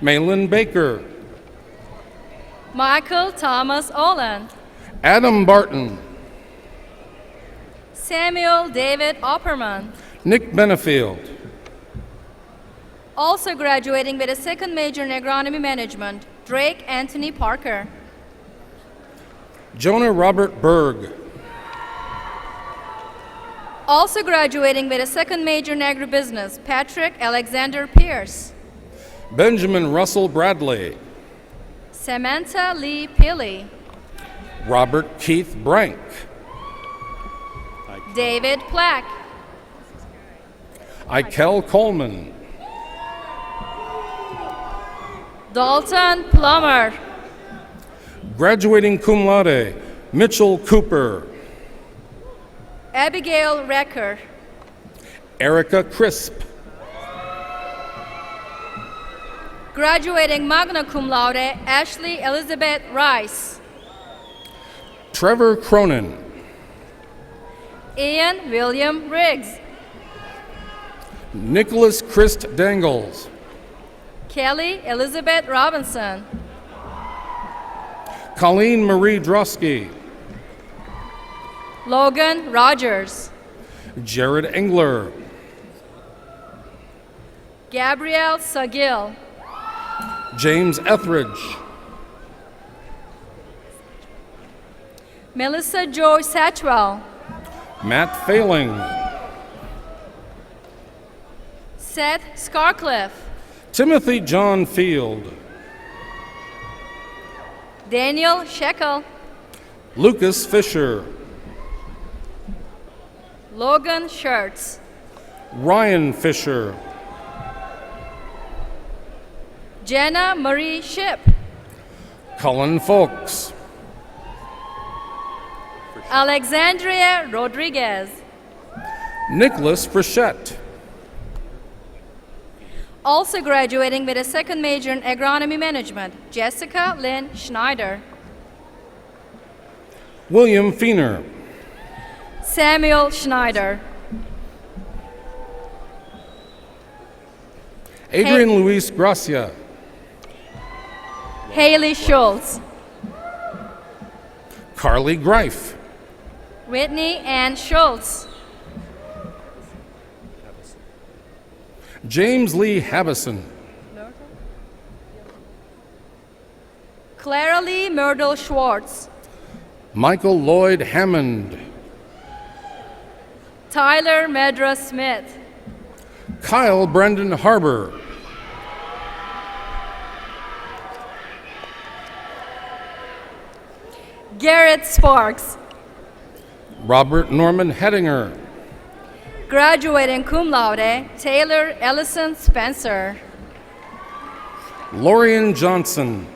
Malin Baker. Michael Thomas Olin. Adam Barton. Samuel David Opperman. Nick Benefield. Also graduating with a second major in agronomy management, Drake Anthony Parker. Jonah Robert Berg. Also graduating with a second major in agribusiness, Patrick Alexander Pierce. Benjamin Russell Bradley. Samantha Lee Pilley. Robert Keith Brank. David Plack. Ikel Coleman. Dalton Plummer. Graduating cum laude, Mitchell Cooper. Abigail Recker. Erica Crisp. Graduating magna cum laude, Ashley Elizabeth Rice. Trevor Cronin. Ian William Riggs. Nicholas Christ Dangles. Kelly Elizabeth Robinson. Colleen Marie Drosky. Logan Rogers. Jared Engler. Gabrielle Sagil. James Etheridge. Melissa Joy Satchwell. Matt Failing. Seth Scarcliffe. Timothy John Field. Daniel Shekel. Lucas Fisher. Logan Schertz. Ryan Fisher. Jenna Marie Ship. Cullen Folks. Alexandria Rodriguez. Nicholas Frechette. Also graduating with a second major in agronomy management, Jessica Lynn Schneider. William Feener. Samuel Schneider. Adrian Luis Gracia. Haley Schultz. Carly Greif. Whitney Ann Schultz. James Lee Habison. Clara Lee Myrtle Schwartz. Michael Lloyd Hammond. Tyler Medra Smith. Kyle Brendan Harbor. Garrett Sparks. Robert Norman Hedinger. Graduating cum laude, Taylor Ellison Spencer. Lorian Johnson.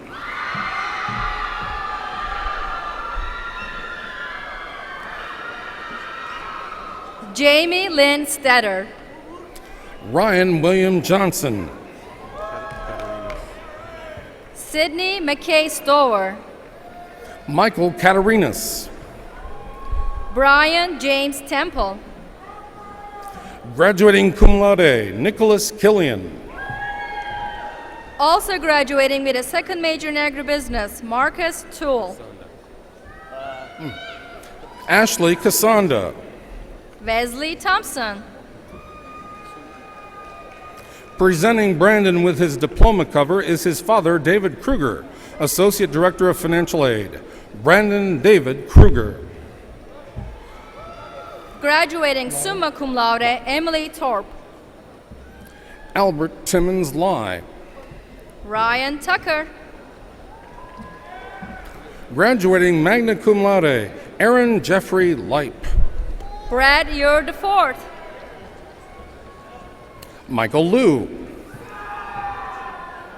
Jamie Lynn Stetter. Ryan William Johnson. Sydney McKay Stower. Michael Catarinas. Brian James Temple. Graduating cum laude, Nicholas Killian. Also graduating with a second major in agribusiness, Marcus Toole. Ashley Cassanda. Wesley Thompson. Presenting Brandon with his diploma cover is his father, David Kruger, Associate Director of Financial Aid. Brandon David Kruger. Graduating summa cum laude, Emily Thorpe. Albert Timmons Lai. Ryan Tucker. Graduating magna cum laude, Aaron Jeffrey Leip. Brad Ure the Fourth. Michael Liu.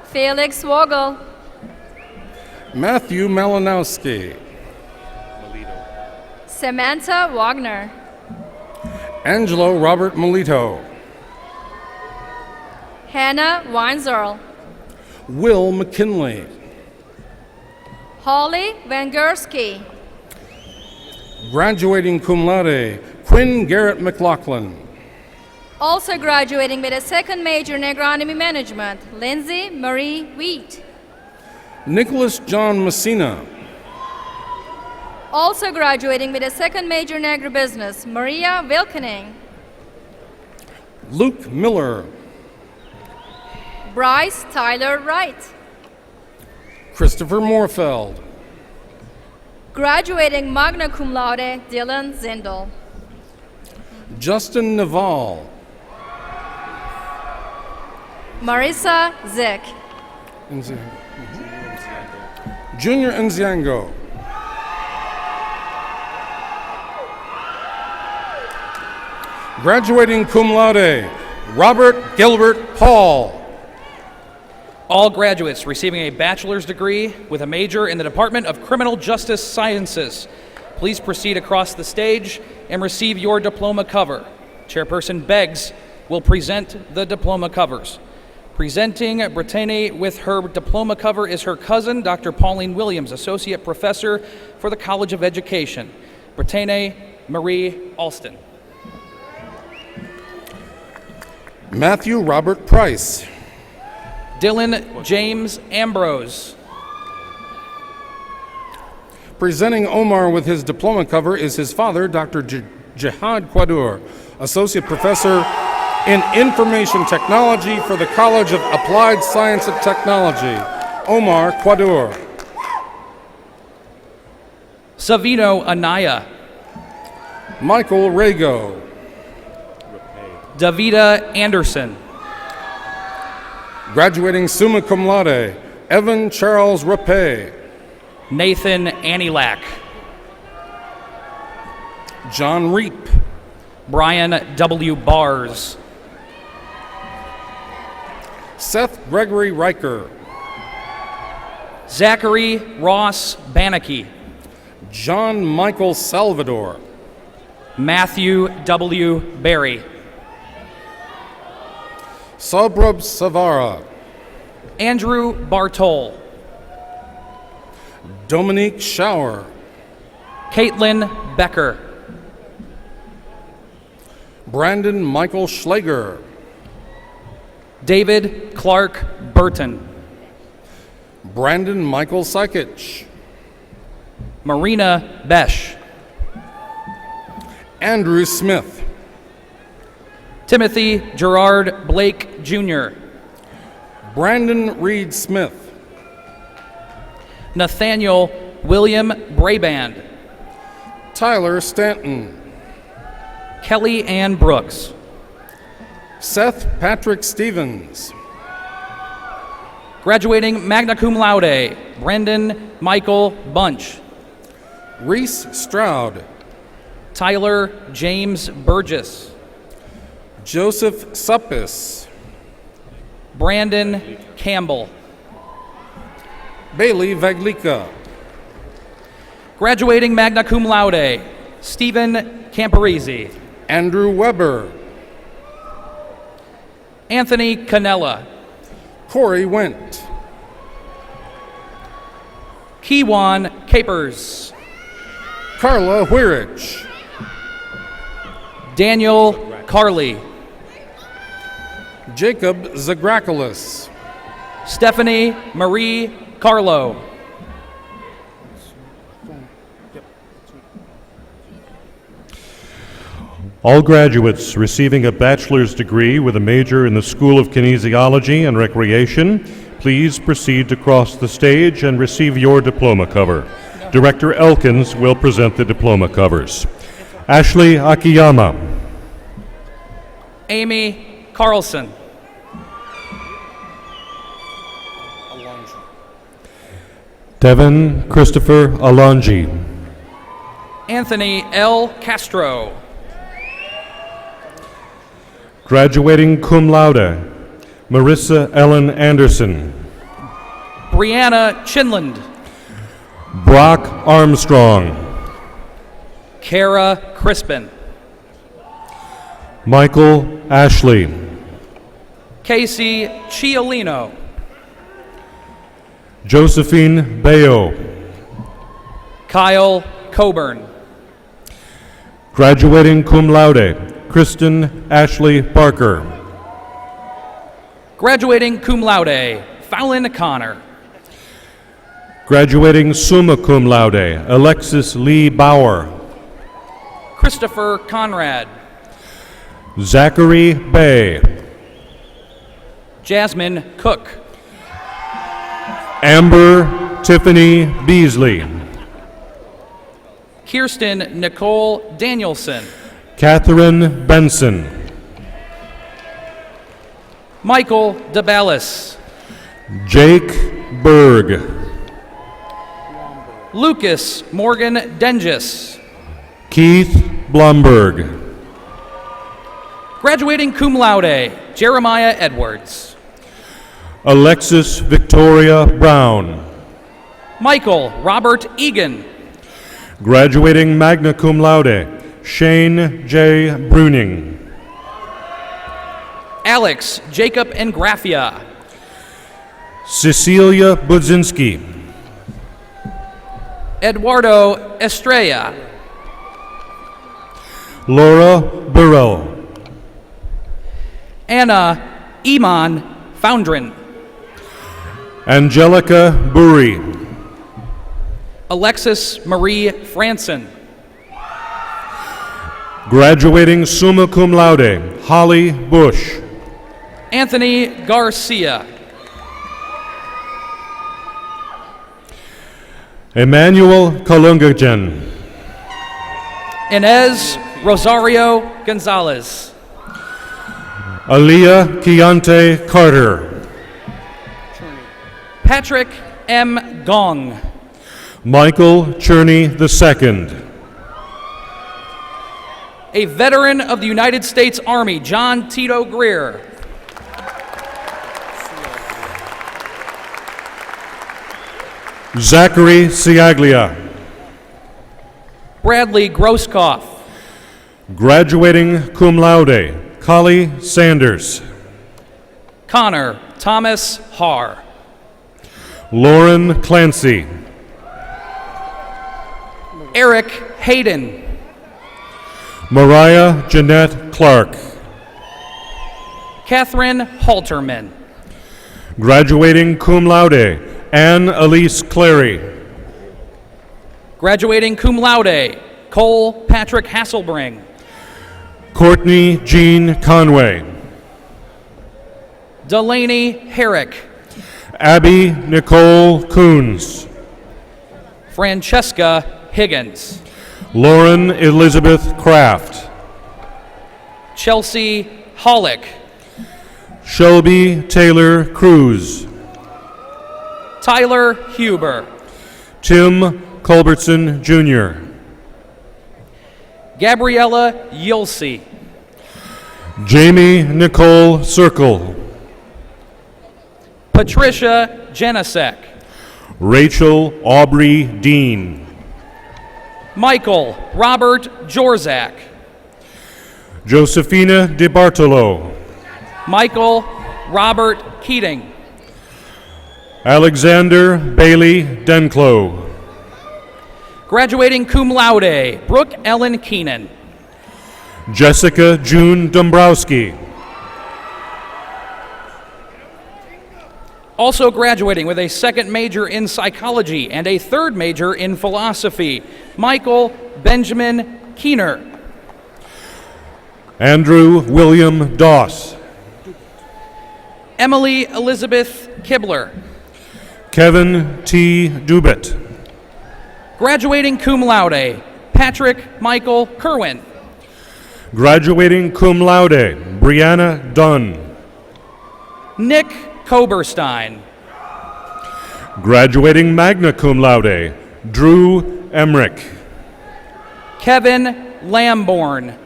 Felix Vogel. Matthew Malinowski. Samantha Wagner. Angelo Robert Melito. Hannah Weinzerl. Will McKinley. Holly Vangursky. Graduating cum laude, Quinn Garrett McLaughlin. Also graduating with a second major in agronomy management, Lindsay Marie Wheat. Nicholas John Messina. Also graduating with a second major in agribusiness, Maria Wilkening. Luke Miller. Bryce Tyler Wright. Christopher Moorfeld. Graduating magna cum laude, Dylan Zindel. Justin Naval. Marissa Zick. Junior Nziango. Graduating cum laude, Robert Gilbert Paul. All graduates receiving a bachelor's degree with a major in the Department of Criminal Justice Sciences, please proceed across the stage and receive your diploma cover. Chairperson Beggs will present the diploma covers. Presenting Brittany with her diploma cover is her cousin, Dr. Pauline Williams, Associate Professor for the College of Education. Brittany Marie Alston. Matthew Robert Price. Dylan James Ambrose. Presenting Omar with his diploma cover is his father, Dr. Jihad Quadur, Associate Professor in Information Technology for the College of Applied Science and Technology. Omar Quadur. Savino Anaya. Michael Rago. Davida Anderson. Graduating summa cum laude, Evan Charles Rapé. Nathan Anilak. John Reap. Brian W. Bars. Seth Gregory Riker. Zachary Ross Banachke. John Michael Salvador. Matthew W. Berry. Sabrab Savara. Andrew Bartol. Dominique Schauer. Caitlin Becker. Brandon Michael Schlager. David Clark Burton. Brandon Michael Sikich. Marina Besh. Andrew Smith. Timothy Gerard Blake Jr. Brandon Reed Smith. Nathaniel William Braband. Tyler Stanton. Kelly Ann Brooks. Seth Patrick Stevens. Graduating magna cum laude, Brendan Michael Bunch. Reese Stroud. Tyler James Burgess. Joseph Suppis. Brandon Campbell. Bailey Vaglica. Graduating magna cum laude, Stephen Camparisi. Andrew Weber. Anthony Canella. Corey Went. Kiwan Capers. Carla Whirich. Daniel Carley. Jacob Zagrakulis. Stephanie Marie Carlo. All graduates receiving a bachelor's degree with a major in the School of Kinesiology and Recreation, please proceed to cross the stage and receive your diploma cover. Director Elkins will present the diploma covers. Ashley Akiyama. Amy Carlson. Devin Christopher Alonji. Anthony L. Castro. Graduating cum laude, Marissa Ellen Anderson. Brianna Chinland. Brock Armstrong. Kara Crispin. Michael Ashley. Casey Chiolino. Josephine Bayo. Kyle Coburn. Graduating cum laude, Kristen Ashley Parker. Graduating cum laude, Fallon Connor. Graduating summa cum laude, Alexis Lee Bauer. Christopher Conrad. Zachary Bay. Jasmine Cook. Amber Tiffany Beasley. Kirsten Nicole Danielson. Catherine Benson. Michael DeBellis. Jake Berg. Lucas Morgan Dengis. Keith Blumberg. Graduating cum laude, Jeremiah Edwards. Alexis Victoria Brown. Michael Robert Egan. Graduating magna cum laude, Shane J. Bruning. Alex Jacob Engrafia. Cecilia Budzinski. Eduardo Estrella. Laura Burrell. Anna Iman Foundrin. Angelica Burry. Alexis Marie Franson. Graduating summa cum laude, Holly Bush. Anthony Garcia. Emmanuel Kalungajan. Inez Rosario Gonzalez. Aaliyah Keontae Carter. Patrick M. Gong. Michael Cherney II. A veteran of the United States Army, John Tito Greer. Zachary Ciaglia. Bradley Grosskopf. Graduating cum laude, Collie Sanders. Connor Thomas Haar. Lauren Clancy. Eric Hayden. Mariah Jeanette Clark. Catherine Halterman. Graduating cum laude, Anne Elise Clary. Graduating cum laude, Cole Patrick Hasselbring. Courtney Jean Conway. Delaney Herrick. Abby Nicole Coons. Francesca Higgins. Lauren Elizabeth Kraft. Chelsea Hollick. Shelby Taylor Cruz. Tyler Huber. Tim Culbertson Jr. Gabriella Yulsey. Jamie Nicole Circle. Patricia Janisek. Rachel Aubrey Dean. Michael Robert Jorzak. Josephina DeBartolo. Michael Robert Keating. Alexander Bailey Denclo. Graduating cum laude, Brooke Ellen Keenan. Jessica June Dombrowski. Also graduating with a second major in psychology and a third major in philosophy, Michael Benjamin Keener. Andrew William Doss. Emily Elizabeth Kibler. Kevin T. Dubit. Graduating cum laude, Patrick Michael Kerwin. Graduating cum laude, Brianna Dunn. Nick Koberstein. Graduating magna cum laude, Drew Emmerich. Kevin Lamborn.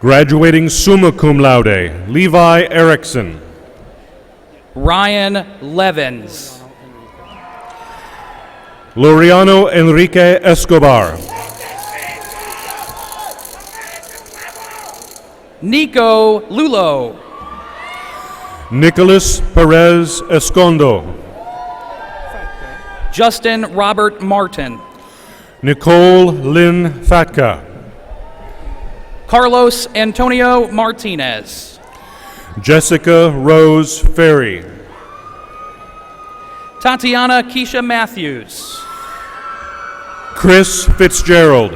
Graduating summa cum laude, Levi Erickson. Ryan Levins. Laureano Enrique Escobar. Nico Lulo. Nicholas Perez Escondo. Justin Robert Martin. Nicole Lynn Fatka. Carlos Antonio Martinez. Jessica Rose Ferry. Tatiana Keisha Matthews. Chris Fitzgerald.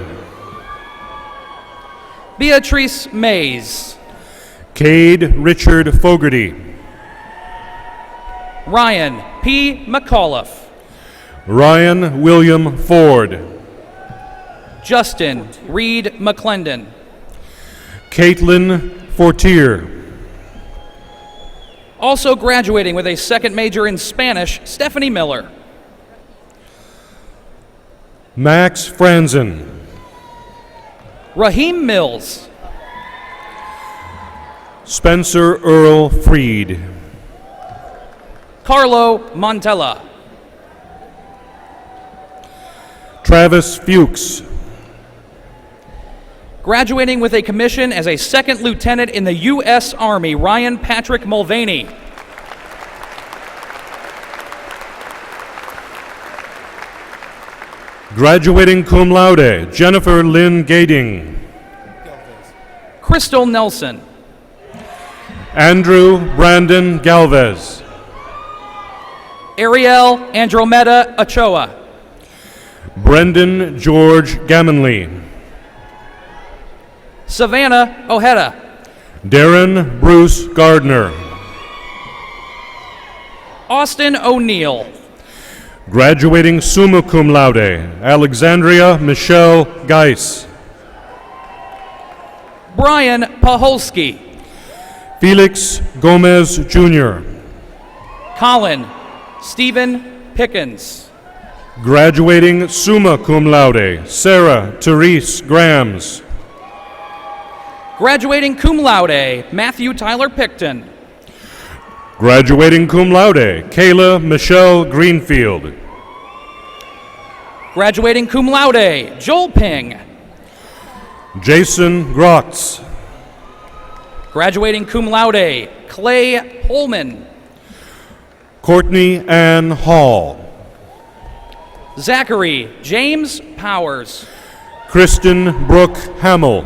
Beatrice Mays. Cade Richard Fogarty. Ryan P. McAuliffe. Ryan William Ford. Justin Reed McClendon. Caitlin Fortier. Also graduating with a second major in Spanish, Stephanie Miller. Max Franzen. Raheem Mills. Spencer Earl Freed. Carlo Montella. Travis Fuchs. Graduating with a commission as a second lieutenant in the U.S. Army, Ryan Patrick Mulvaney. Graduating cum laude, Jennifer Lynn Gading. Crystal Nelson. Andrew Brandon Galvez. Ariel Andromeda Ochoa. Brendan George Gammonley. Savannah Ojeda. Darren Bruce Gardner. Austin O'Neill. Graduating summa cum laude, Alexandria Michelle Geis. Brian Paholski. Felix Gomez Jr. Colin Stephen Pickens. Graduating summa cum laude, Sarah Therese Grams. Graduating cum laude, Matthew Tyler Picton. Graduating cum laude, Kayla Michelle Greenfield. Graduating cum laude, Joel Ping. Jason Grotz. Graduating cum laude, Clay Holman. Courtney Ann Hall. Zachary James Powers. Kristen Brooke Hamill.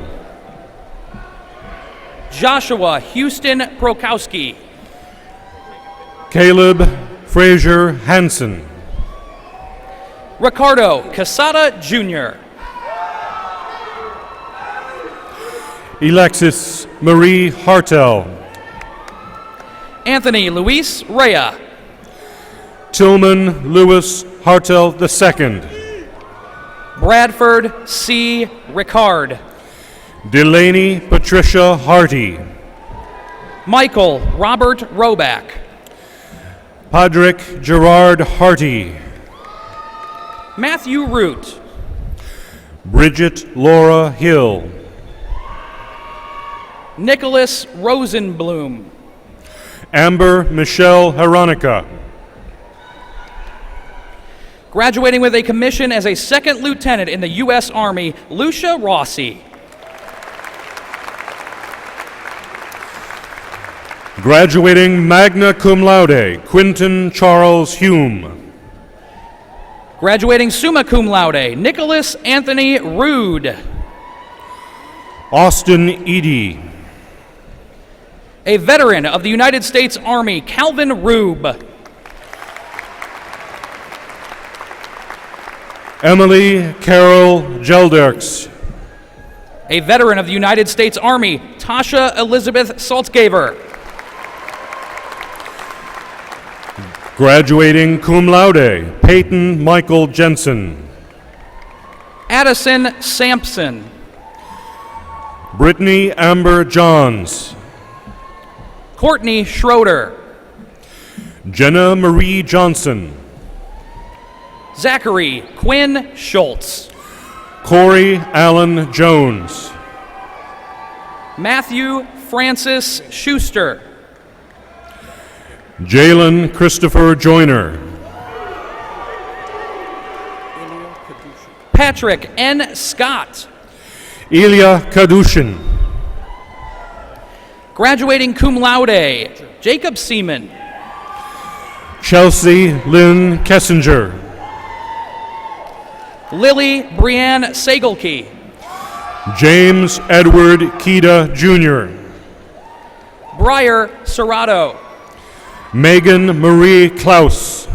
Joshua Houston Prokowski. Caleb Frazier Hansen. Ricardo Casada Jr. Alexis Marie Hartel. Anthony Luis Rea. Tillman Lewis Hartel II. Bradford C. Ricard. Delaney Patricia Harty. Michael Robert Roback. Podrick Gerard Harty. Matthew Root. Bridget Laura Hill. Nicholas Rosenblum. Amber Michelle Heronica. Graduating with a commission as a second lieutenant in the U.S. Army, Lucia Rossi. Graduating magna cum laude, Quinton Charles Hume. Graduating summa cum laude, Nicholas Anthony Rude. Austin Eady. A veteran of the United States Army, Calvin Rube. Emily Carol Gelderks. A veteran of the United States Army, Tasha Elizabeth Saltzgaver. Graduating cum laude, Peyton Michael Jensen. Addison Sampson. Brittany Amber Johns. Courtney Schroeder. Jenna Marie Johnson. Zachary Quinn Schultz. Corey Allen Jones. Matthew Francis Schuster. Jalen Christopher Joyner. Patrick N. Scott. Ilya Kadushin. Graduating cum laude, Jacob Seaman. Chelsea Lynn Kessinger. Lily Brianne Sagelkey. James Edward Kida Jr. Briar Serrato. Megan Marie Klaus.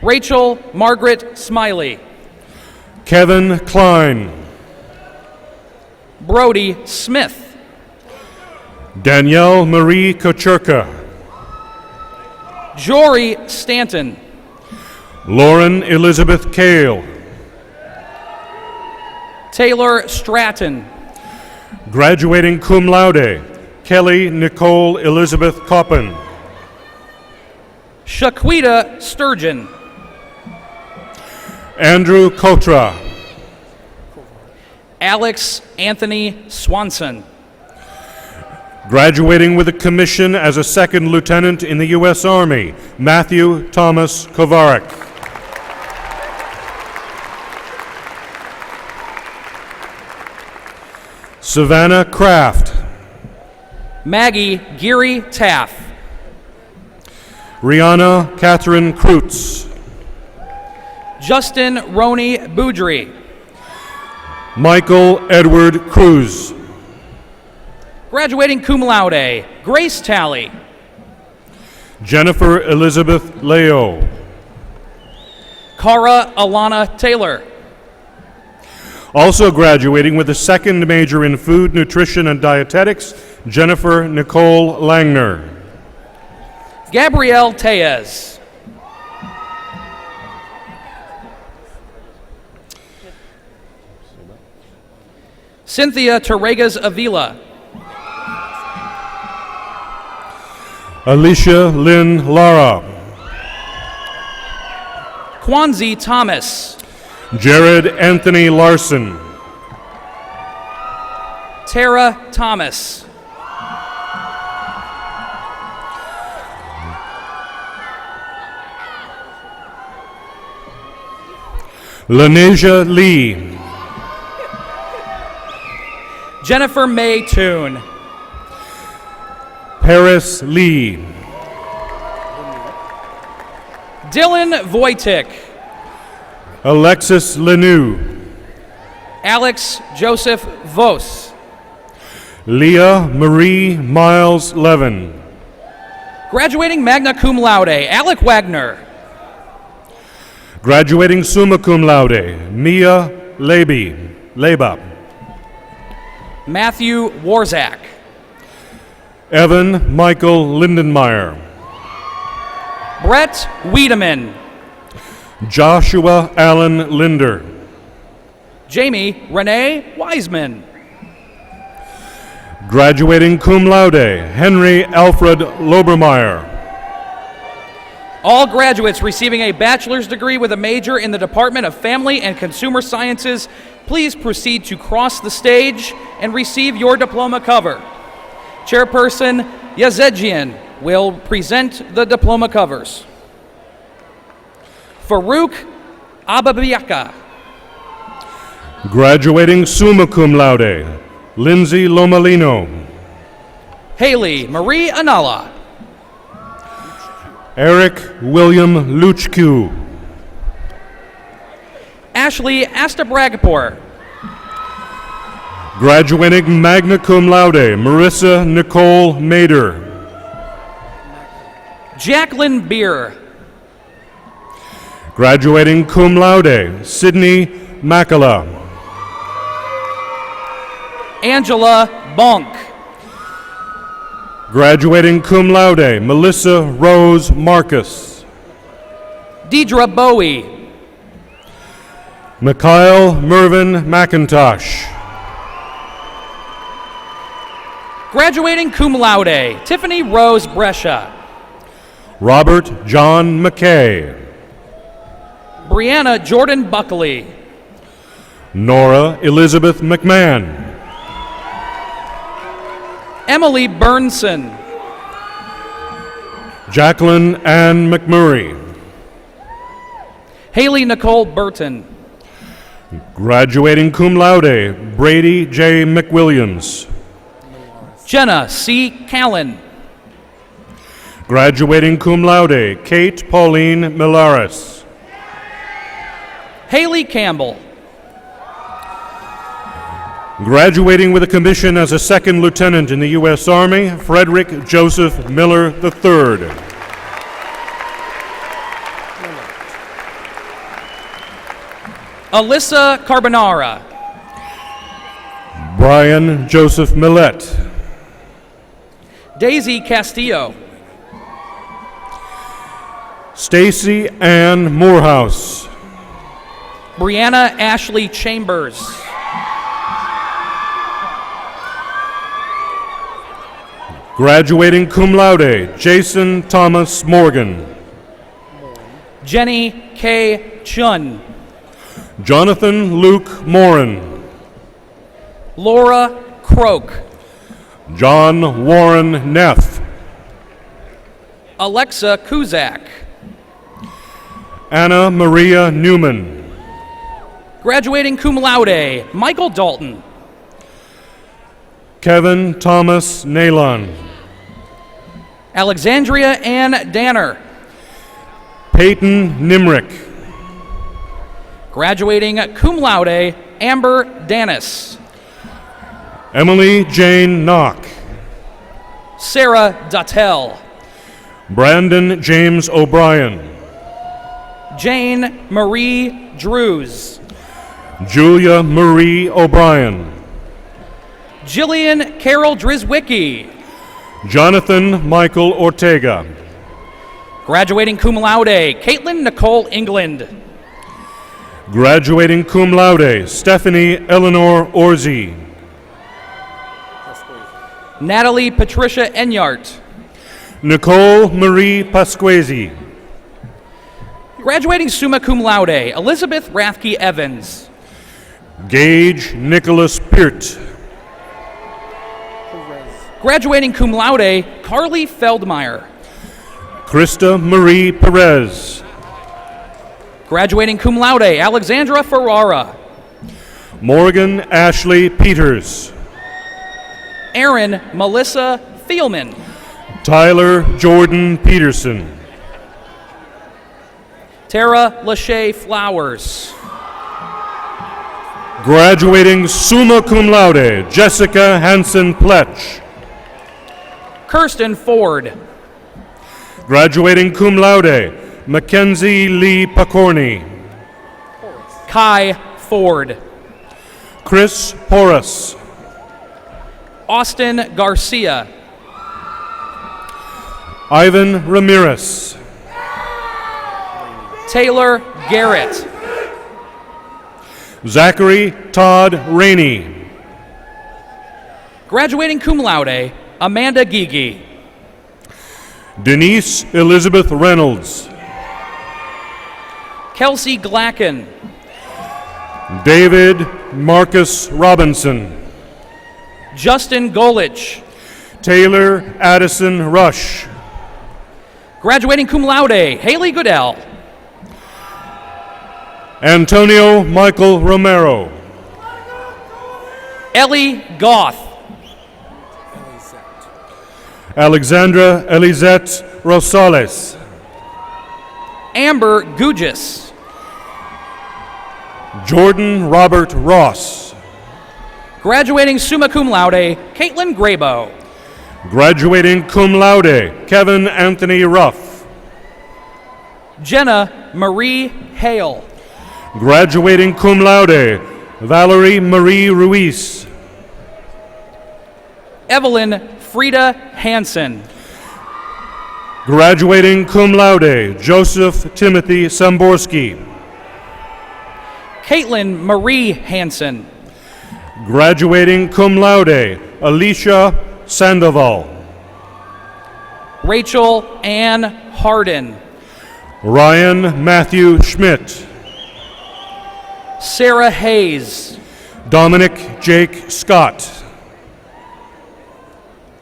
Rachel Margaret Smiley. Kevin Klein. Brody Smith. Danielle Marie Kocherka. Jory Stanton. Lauren Elizabeth Kale. Taylor Stratton. Graduating cum laude, Kelly Nicole Elizabeth Coppin. Shaquita Sturgeon. Andrew Kotra. Alex Anthony Swanson. Graduating with a commission as a second lieutenant in the U.S. Army, Matthew Thomas Kovarik. Savannah Kraft. Maggie Geary Taff. Rihanna Catherine Kreutz. Justin Roney Boudry. Michael Edward Cruz. Graduating cum laude, Grace Talley. Jennifer Elizabeth Leo. Cara Alana Taylor. Also graduating with a second major in food, nutrition, and dietetics, Jennifer Nicole Langner. Gabrielle Tellez. Cynthia Torregas Avila. Alicia Lynn Lara. Kwanzi Thomas. Jared Anthony Larson. Tara Thomas. Lanesia Lee. Jennifer May Toon. Paris Lee. Dylan Voitik. Alexis Lanou. Alex Joseph Vos. Leah Marie Miles Levin. Graduating magna cum laude, Alec Wagner. Graduating summa cum laude, Mia Leba. Matthew Warzak. Evan Michael Lindenmeyer. Brett Wiedemann. Joshua Allen Linder. Jamie Renee Wiseman. Graduating cum laude, Henry Alfred Lobermeyer. All graduates receiving a bachelor's degree with a major in the Department of Family and Consumer Sciences, please proceed to cross the stage and receive your diploma cover. Chairperson Yazedzian will present the diploma covers. Farouk Ababiaka. Graduating summa cum laude, Lindsay Lomalino. Haley Marie Anala. Eric William Luchku. Ashley Astabragapur. Graduating magna cum laude, Marissa Nicole Mader. Jacqueline Beer. Graduating cum laude, Sydney Makala. Angela Bonk. Graduating cum laude, Melissa Rose Marcus. Deidre Bowie. Mikhail Mervyn McIntosh. Graduating cum laude, Tiffany Rose Brescia. Robert John McKay. Brianna Jordan Buckley. Nora Elizabeth McMahon. Emily Burnson. Jacqueline Ann McMurray. Haley Nicole Burton. Graduating cum laude, Brady J. McWilliams. Jenna C. Callan. Graduating cum laude, Kate Pauline Milares. Haley Campbell. Graduating with a commission as a second lieutenant in the U.S. Army, Frederick Joseph Miller III. Alyssa Carbonara. Brian Joseph Millette. Daisy Castillo. Stacy Ann Morehouse. Brianna Ashley Chambers. Graduating cum laude, Jason Thomas Morgan. Jenny K. Chun. Jonathan Luke Morin. Laura Croak. John Warren Neff. Alexa Kuzak. Anna Maria Newman. Graduating cum laude, Michael Dalton. Kevin Thomas Nalon. Alexandria Ann Danner. Peyton Nimrick. Graduating cum laude, Amber Danis. Emily Jane Knock. Sarah Dottel. Brandon James O'Brien. Jane Marie Drews. Julia Marie O'Brien. Jillian Carol Drizwicki. Jonathan Michael Ortega. Graduating cum laude, Caitlin Nicole England. Graduating cum laude, Stephanie Eleanor Orzi. Natalie Patricia Enyart. Nicole Marie Pasquesi. Graduating summa cum laude, Elizabeth Rathke Evans. Gage Nicholas Peart. Graduating cum laude, Carly Feldmeyer. Krista Marie Perez. Graduating cum laude, Alexandra Ferrara. Morgan Ashley Peters. Aaron Melissa Thielman. Tyler Jordan Peterson. Tara Lachey Flowers. Graduating summa cum laude, Jessica Hansen Pletch. Kirsten Ford. Graduating cum laude, Mackenzie Lee Pacorni. Kai Ford. Chris Porras. Austin Garcia. Ivan Ramirez. Taylor Garrett. Zachary Todd Rainey. Graduating cum laude, Amanda Gigi. Denise Elizabeth Reynolds. Kelsey Glacken. David Marcus Robinson. Justin Golich. Taylor Addison Rush. Graduating cum laude, Haley Goodell. Antonio Michael Romero. Ellie Goth. Alexandra Elizette Rosales. Amber Gugis. Jordan Robert Ross. Graduating summa cum laude, Caitlin Graybo. Graduating cum laude, Kevin Anthony Ruff. Jenna Marie Hale. Graduating cum laude, Valerie Marie Ruiz. Evelyn Frida Hansen. Graduating cum laude, Joseph Timothy Samborski. Caitlin Marie Hansen. Graduating cum laude, Alicia Sandoval. Rachel Ann Harden. Ryan Matthew Schmidt. Sarah Hayes. Dominic Jake Scott.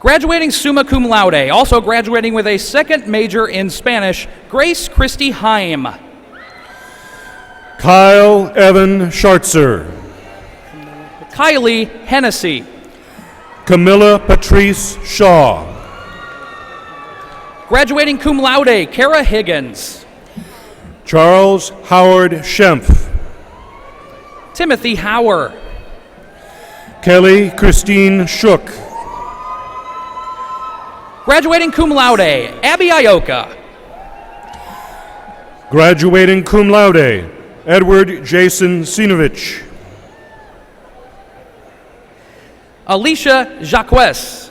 Graduating summa cum laude, also graduating with a second major in Spanish, Grace Christy Heim. Kyle Evan Schartzer. Kylie Hennessy. Camilla Patrice Shaw. Graduating cum laude, Kara Higgins. Charles Howard Schempf. Timothy Hauer. Kelly Christine Shook. Graduating cum laude, Abby Ioka. Graduating cum laude, Edward Jason Sinovich. Alicia Jacques.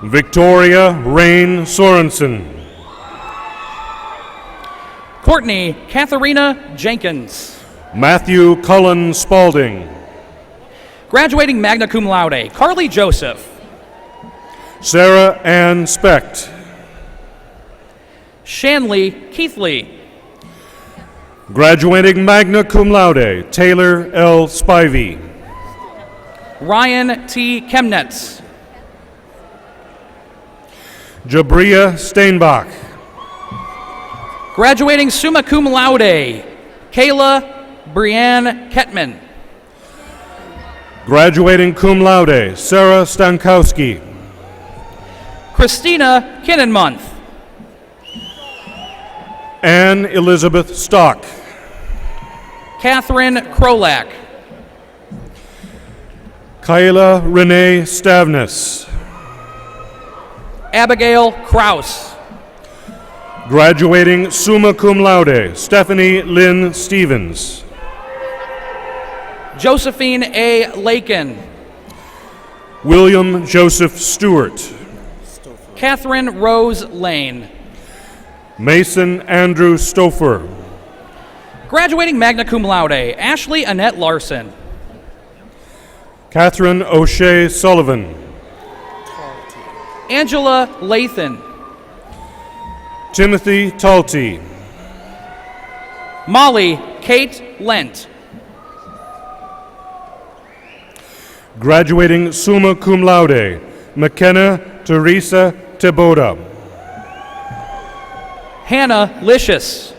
Victoria Rain Sorensen. Courtney Katharina Jenkins. Matthew Cullen Spalding. Graduating magna cum laude, Carly Joseph. Sarah Ann Specht. Shanley Keithley. Graduating magna cum laude, Taylor L. Spivey. Ryan T. Chemnitz. Jabria Steinbach. Graduating summa cum laude, Kayla Brianne Ketman. Graduating cum laude, Sarah Stankowski. Christina Kinnenmonth. Anne Elizabeth Stock. Catherine Krolak. Kyla Renee Stavnis. Abigail Kraus. Graduating summa cum laude, Stephanie Lynn Stevens. Josephine A. Lakin. William Joseph Stewart. Catherine Rose Lane. Mason Andrew Stouffer. Graduating magna cum laude, Ashley Annette Larson. Catherine O'Shea Sullivan. Angela Lathan. Timothy Talty. Molly Kate Lent. Graduating summa cum laude, McKenna Teresa Teboda. Hannah Licious.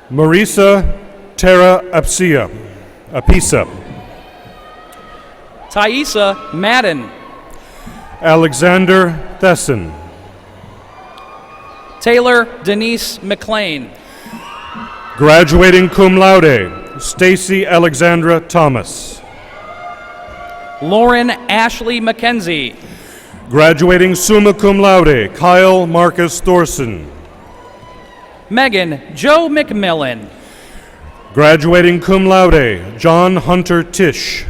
Marisa Terra Apisa. Thaisa Madden. Alexander Thesson. Taylor Denise McLean. Graduating cum laude, Stacy Alexandra Thomas. Lauren Ashley McKenzie. Graduating summa cum laude, Kyle Marcus Thorson. Megan Joe McMillan. Graduating cum laude, John Hunter Tisch.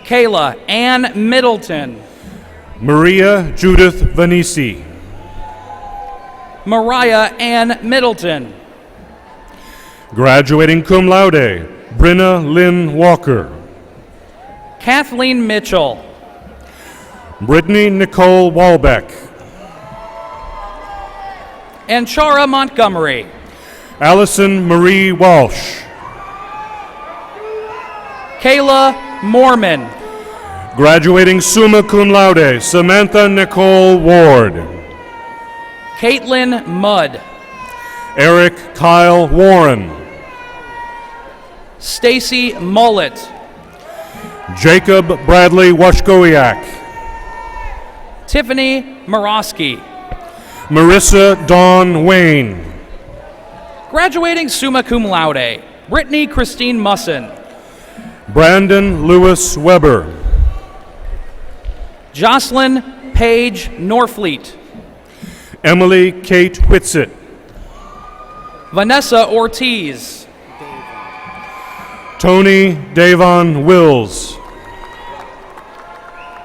Kayla Ann Middleton. Maria Judith Vanisi. Mariah Ann Middleton. Graduating cum laude, Brenna Lynn Walker. Kathleen Mitchell. Brittany Nicole Walbeck. And Chara Montgomery. Allison Marie Walsh. Kayla Mormon. Graduating summa cum laude, Samantha Nicole Ward. Caitlin Mudd. Eric Kyle Warren. Stacy Mullet. Jacob Bradley Washkowiak. Tiffany Morosky. Marissa Dawn Wayne. Graduating summa cum laude, Brittany Christine Musson. Brandon Lewis Weber. Jocelyn Paige Norfleet. Emily Kate Whitsett. Vanessa Ortiz. Tony Davon Wills.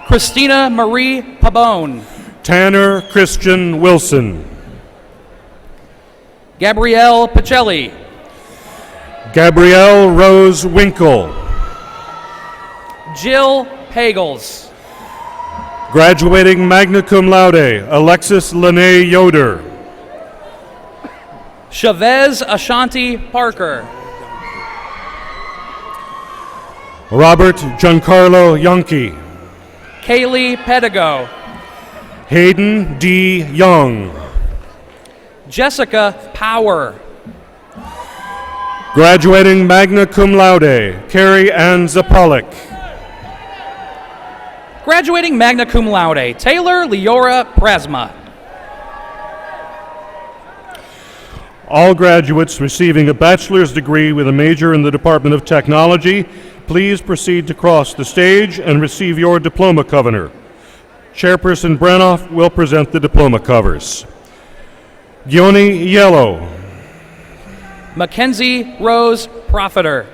Christina Marie Pabone. Tanner Christian Wilson. Gabrielle Pacelli. Gabrielle Rose Winkle. Jill Pagels. Graduating magna cum laude, Alexis Lene Yoder. Chavez Ashanti Parker. Robert Giancarlo Yonke. Kaylee Pedigo. Hayden D. Young. Jessica Power. Graduating magna cum laude, Carrie Ann Zapolik. Graduating magna cum laude, Taylor Leora Prasma. All graduates receiving a bachelor's degree with a major in the Department of Technology, please proceed to cross the stage and receive your diploma cover. Chairperson Branoff will present the diploma covers. Gioni Yellow. Mackenzie Rose Profiter.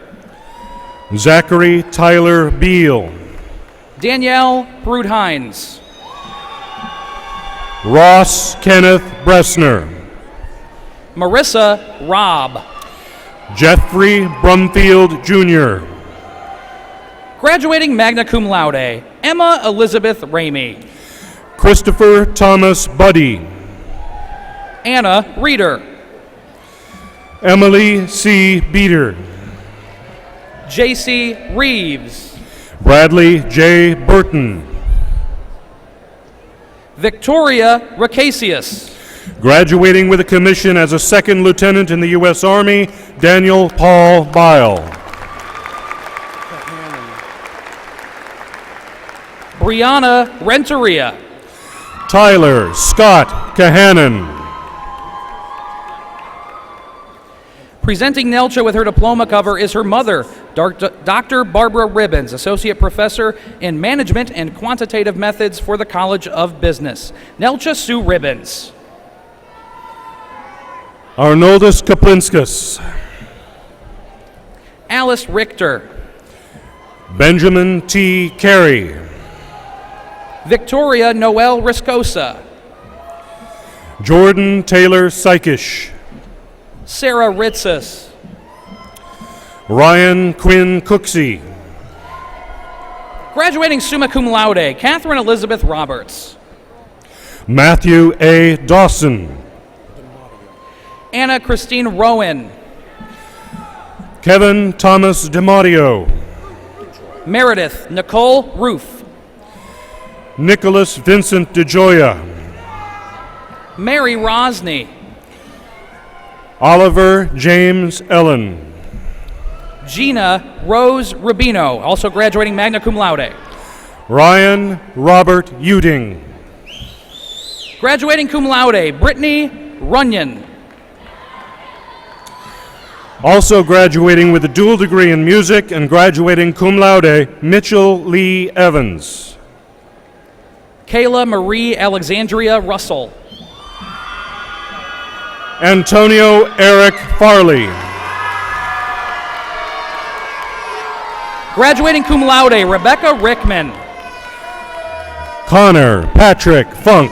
Zachary Tyler Beal. Danielle Brudhines. Ross Kenneth Bressner. Marissa Robb. Jeffrey Brumfield Jr. Graduating magna cum laude, Emma Elizabeth Ramey. Christopher Thomas Buddy. Anna Reeder. Emily C. Beater. J.C. Reeves. Bradley J. Burton. Victoria Racasius. Graduating with a commission as a second lieutenant in the U.S. Army, Daniel Paul Bile. Brianna Renteria. Tyler Scott Kahanan. Presenting Nelcha with her diploma cover is her mother, Dr. Barbara Ribbons, Associate Professor in Management and Quantitative Methods for the College of Business. Nelcha Sue Ribbons. Arnoldus Kaplinskas. Alice Richter. Benjamin T. Carey. Victoria Noel Riscosa. Jordan Taylor Sykish. Sarah Ritzis. Ryan Quinn Cooksey. Graduating summa cum laude, Catherine Elizabeth Roberts. Matthew A. Dawson. Anna Christine Rowan. Kevin Thomas DiMatteo. Meredith Nicole Roof. Nicholas Vincent DeJoya, Mary Rosny, Oliver James Ellen, Gina Rose Rubino, also graduating magna cum laude. Ryan Robert Uding, Graduating cum laude, Brittany Runyon. also graduating with a dual degree in music and graduating cum laude, Mitchell Lee Evans, Kayla Marie Alexandria Russell. Antonio Eric Farley, Graduating cum laude, Rebecca Rickman. Connor Patrick Funk,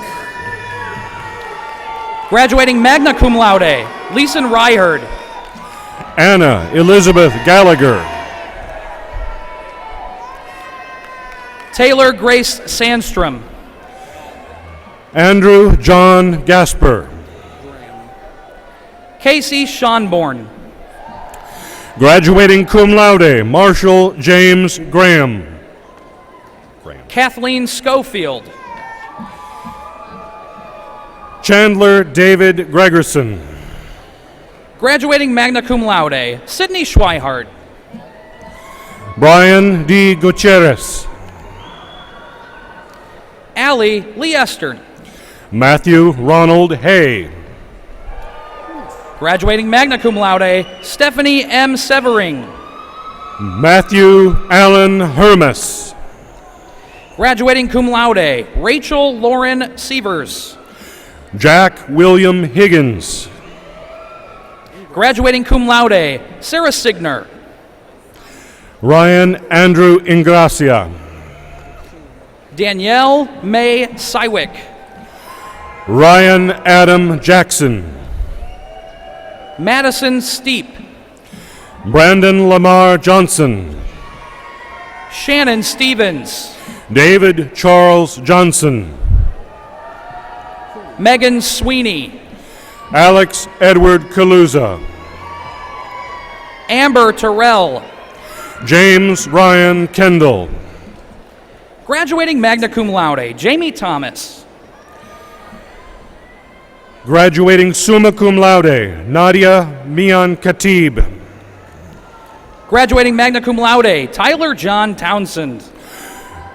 Graduating magna cum laude, Leeson Ryherd. Anna Elizabeth Gallagher, Taylor Grace Sandstrom. Andrew John Gasper, Casey Schonborn. graduating cum laude, Marshall James Graham, Kathleen Schofield. Chandler David Gregerson, Graduating magna cum laude, Sydney Schweihart. Brian D. Gutierrez, Allie Leester. Matthew Ronald Hay, Graduating magna cum laude, Stephanie M. Severing. Matthew Allen Hermes, Graduating cum laude, Rachel Lauren Sievers. Jack William Higgins, Graduating cum laude, Sarah Signer. Ryan Andrew Ingracia, Danielle May Sywick. Ryan Adam Jackson, Madison Steep. Brandon Lamar Johnson, Shannon Stevens. David Charles Johnson, Megan Sweeney. Alex Edward Kaluza, Amber Terrell. James Ryan Kendall, Graduating magna cum laude, Jamie Thomas. graduating summa cum laude, Nadia Mian Khatib, Graduating magna cum laude, Tyler John Townsend.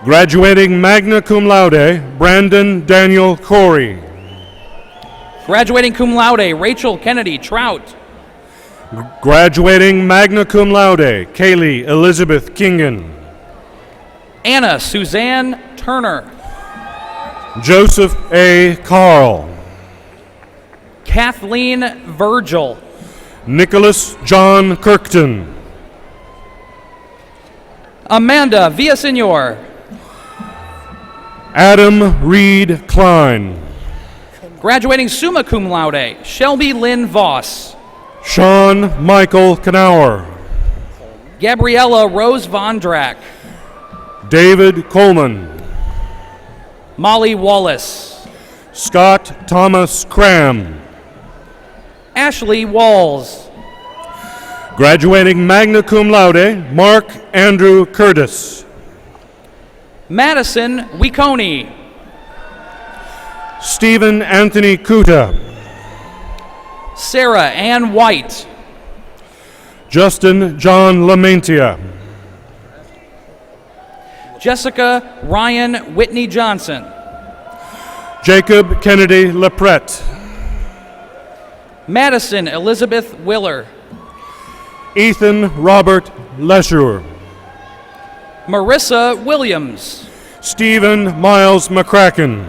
graduating magna cum laude, Brandon Daniel Corey, Graduating cum laude, Rachel Kennedy Trout. graduating magna cum laude, Kaylee Elizabeth Kingen, Anna Suzanne Turner. Joseph A. Carl, Kathleen Virgil. Nicholas John Kirkton, Amanda Villasenor. Adam Reed Klein, Graduating summa cum laude, Shelby Lynn Voss. Sean Michael Knauer, Gabriella Rose Vondrack. David Coleman, Molly Wallace. Scott Thomas Cram, Ashley Walls. graduating magna cum laude, Mark Andrew Curtis, Madison Wiconi. Stephen Anthony Kuta, Sarah Ann White. Justin John Lamentia, Jessica Ryan Whitney Johnson. Jacob Kennedy Leprette, Madison Elizabeth Willer. Ethan Robert Lesher, Marissa Williams. Stephen Miles McCracken,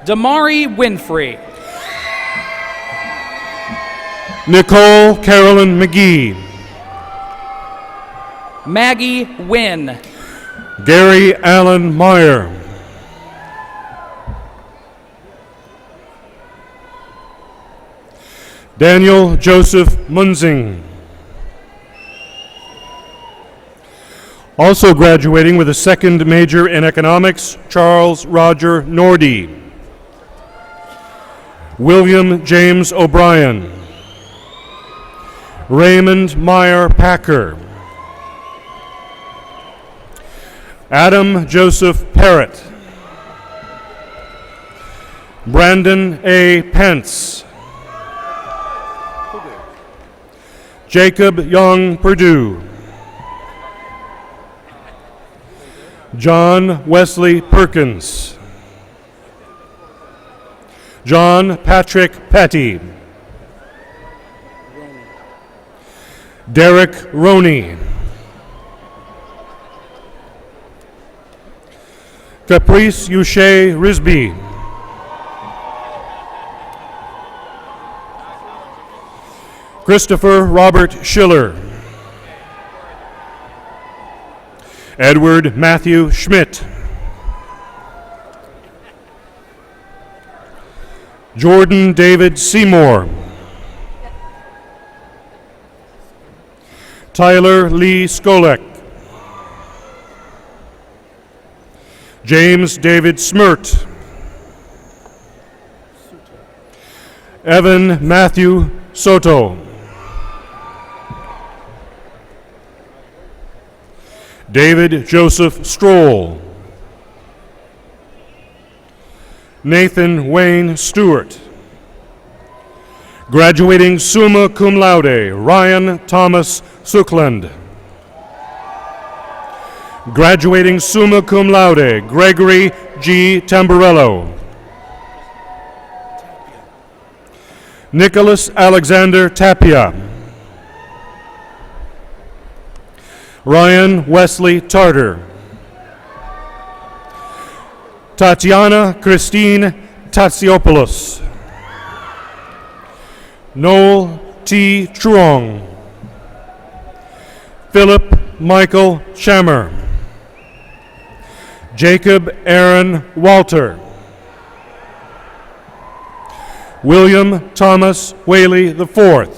Damari Winfrey. Nicole Carolyn McGee, Maggie Wynn. Gary Allen Meyer, Daniel Joseph Munzing. Also graduating with a second major in economics, Charles Roger Nordy, William James O'Brien, Raymond Meyer Packer, Adam Joseph Parrott. Brandon A. Pence. Jacob Young Purdue. John Wesley Perkins. John Patrick Petty. Derek Roney. Caprice Uche Risby. Christopher Robert Schiller. Edward Matthew Schmidt. Jordan David Seymour. Tyler Lee Skolek. James David Smirt. Evan Matthew Soto. David Joseph Stroll. Nathan Wayne Stewart. Graduating summa cum laude, Ryan Thomas Suckland. Graduating summa cum laude, Gregory G. Tamburello. Nicholas Alexander Tapia. Ryan Wesley Tarter. Tatiana Christine Tatsiopoulos. Noel T. Truong. Philip Michael Chammer. Jacob Aaron Walter. William Thomas Whaley IV.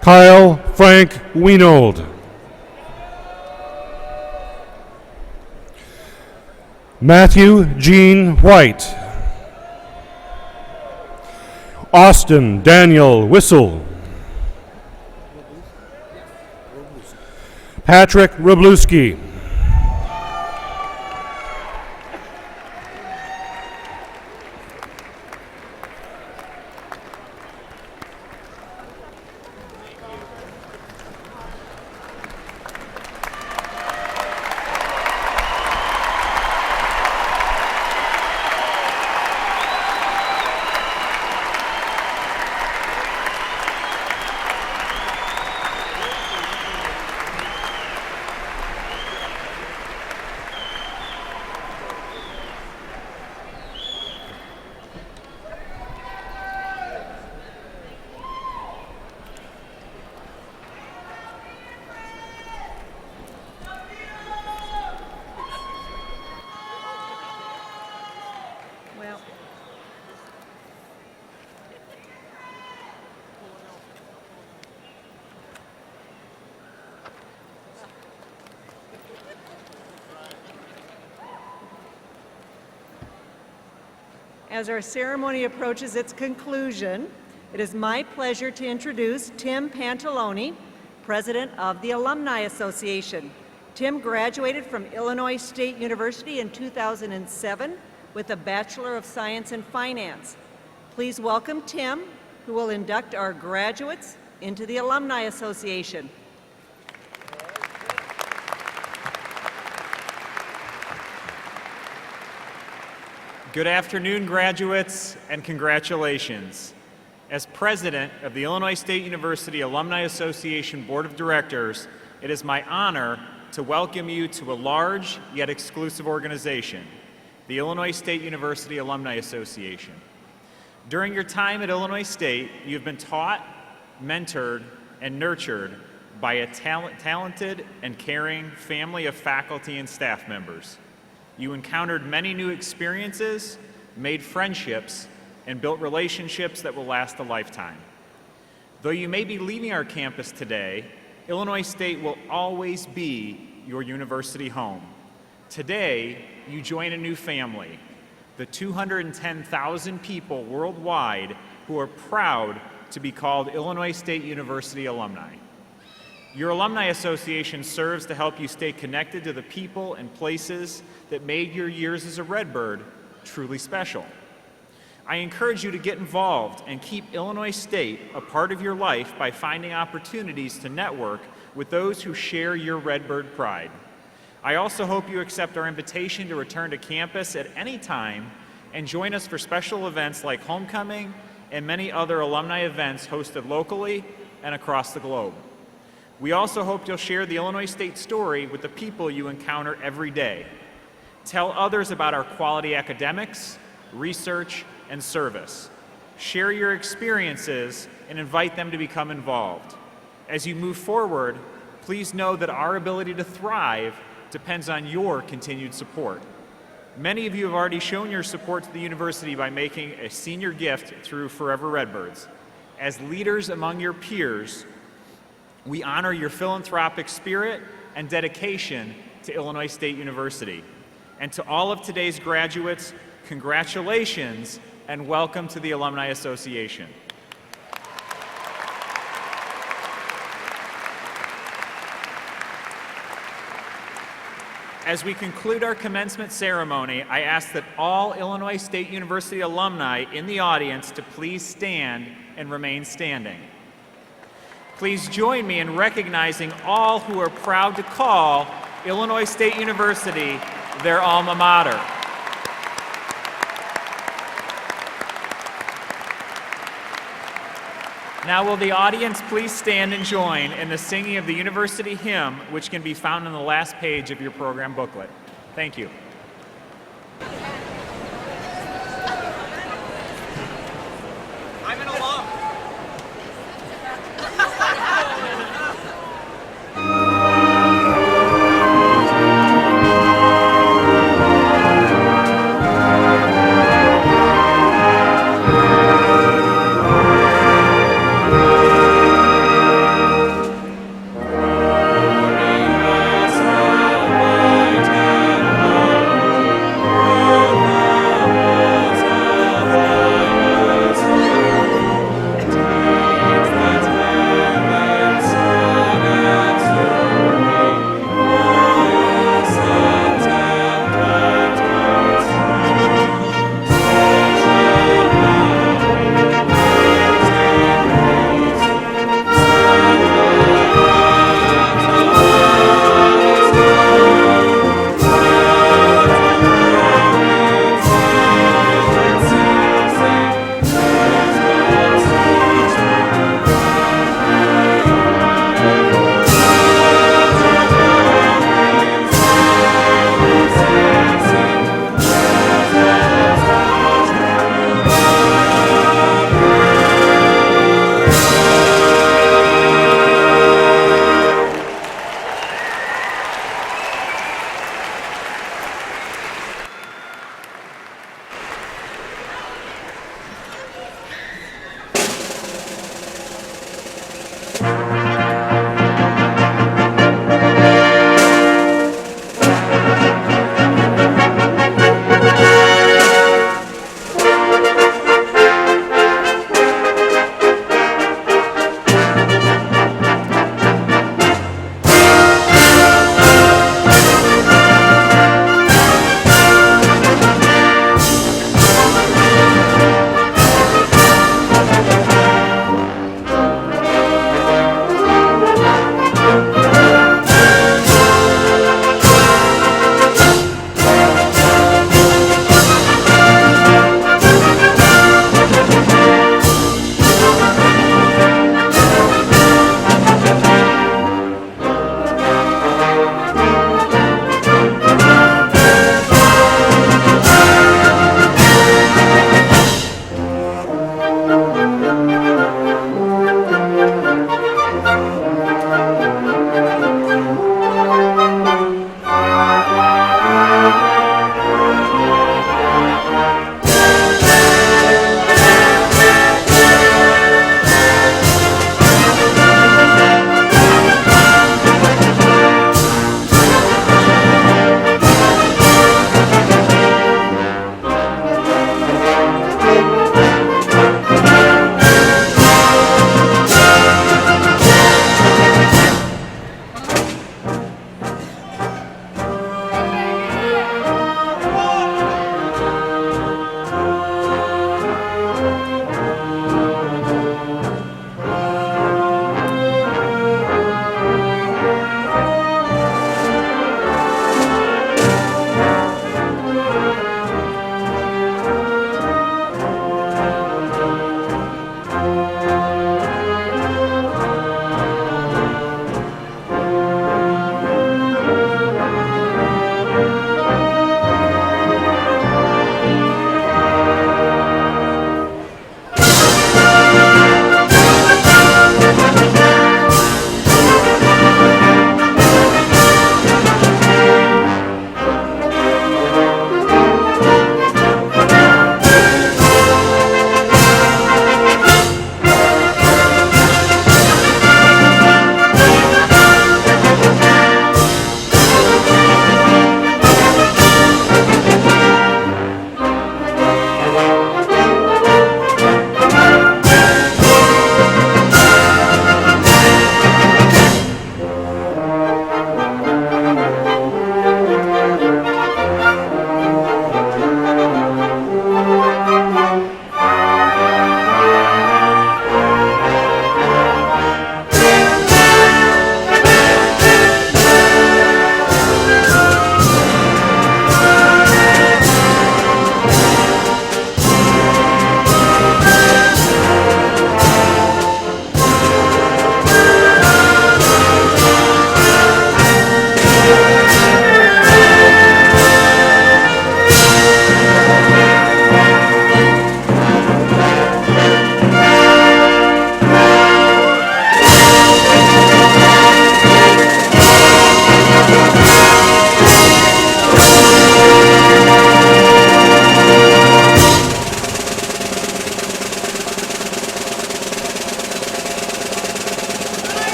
Kyle Frank Weinold. Matthew Gene White. Austin Daniel Whistle. Patrick Robluski. Well, as our ceremony approaches its conclusion, it is my pleasure to introduce Tim Pantalone, President of the Alumni Association. Tim graduated from Illinois State University in 2007 with a Bachelor of Science in Finance. Please welcome Tim, who will induct our graduates into the Alumni Association. Good afternoon, graduates, and congratulations. As president of the Illinois State University Alumni Association Board of Directors, it is my honor to welcome you to a large yet exclusive organization, the Illinois State University Alumni Association. During your time at Illinois State, you've been taught, mentored, and nurtured by a talented and caring family of faculty and staff members. You encountered many new experiences, made friendships, and built relationships that will last a lifetime. Though you may be leaving our campus today, Illinois State will always be your university home. Today, you join a new family, the 210,000 people worldwide who are proud to be called Illinois State University alumni. Your Alumni Association serves to help you stay connected to the people and places that made your years as a Redbird truly special. I encourage you to get involved and keep Illinois State a part of your life by finding opportunities to network with those who share your Redbird pride. I also hope you accept our invitation to return to campus at any time and join us for special events like Homecoming and many other alumni events hosted locally and across the globe. We also hope you'll share the Illinois State story with the people you encounter every day. Tell others about our quality academics, research, and service. Share your experiences and invite them to become involved. As you move forward, please know that our ability to thrive depends on your continued support. Many of you have already shown your support to the university by making a senior gift through Forever Redbirds. As leaders among your peers, we honor your philanthropic spirit and dedication to Illinois State University. And to all of today's graduates, congratulations and welcome to the Alumni Association. As we conclude our commencement ceremony, I ask that all Illinois State University alumni in the audience to please stand and remain standing. Please join me in recognizing all who are proud to call Illinois State University their alma mater. Now will the audience please stand and join in the singing of the university hymn, which can be found on the last page of your program booklet. Thank you.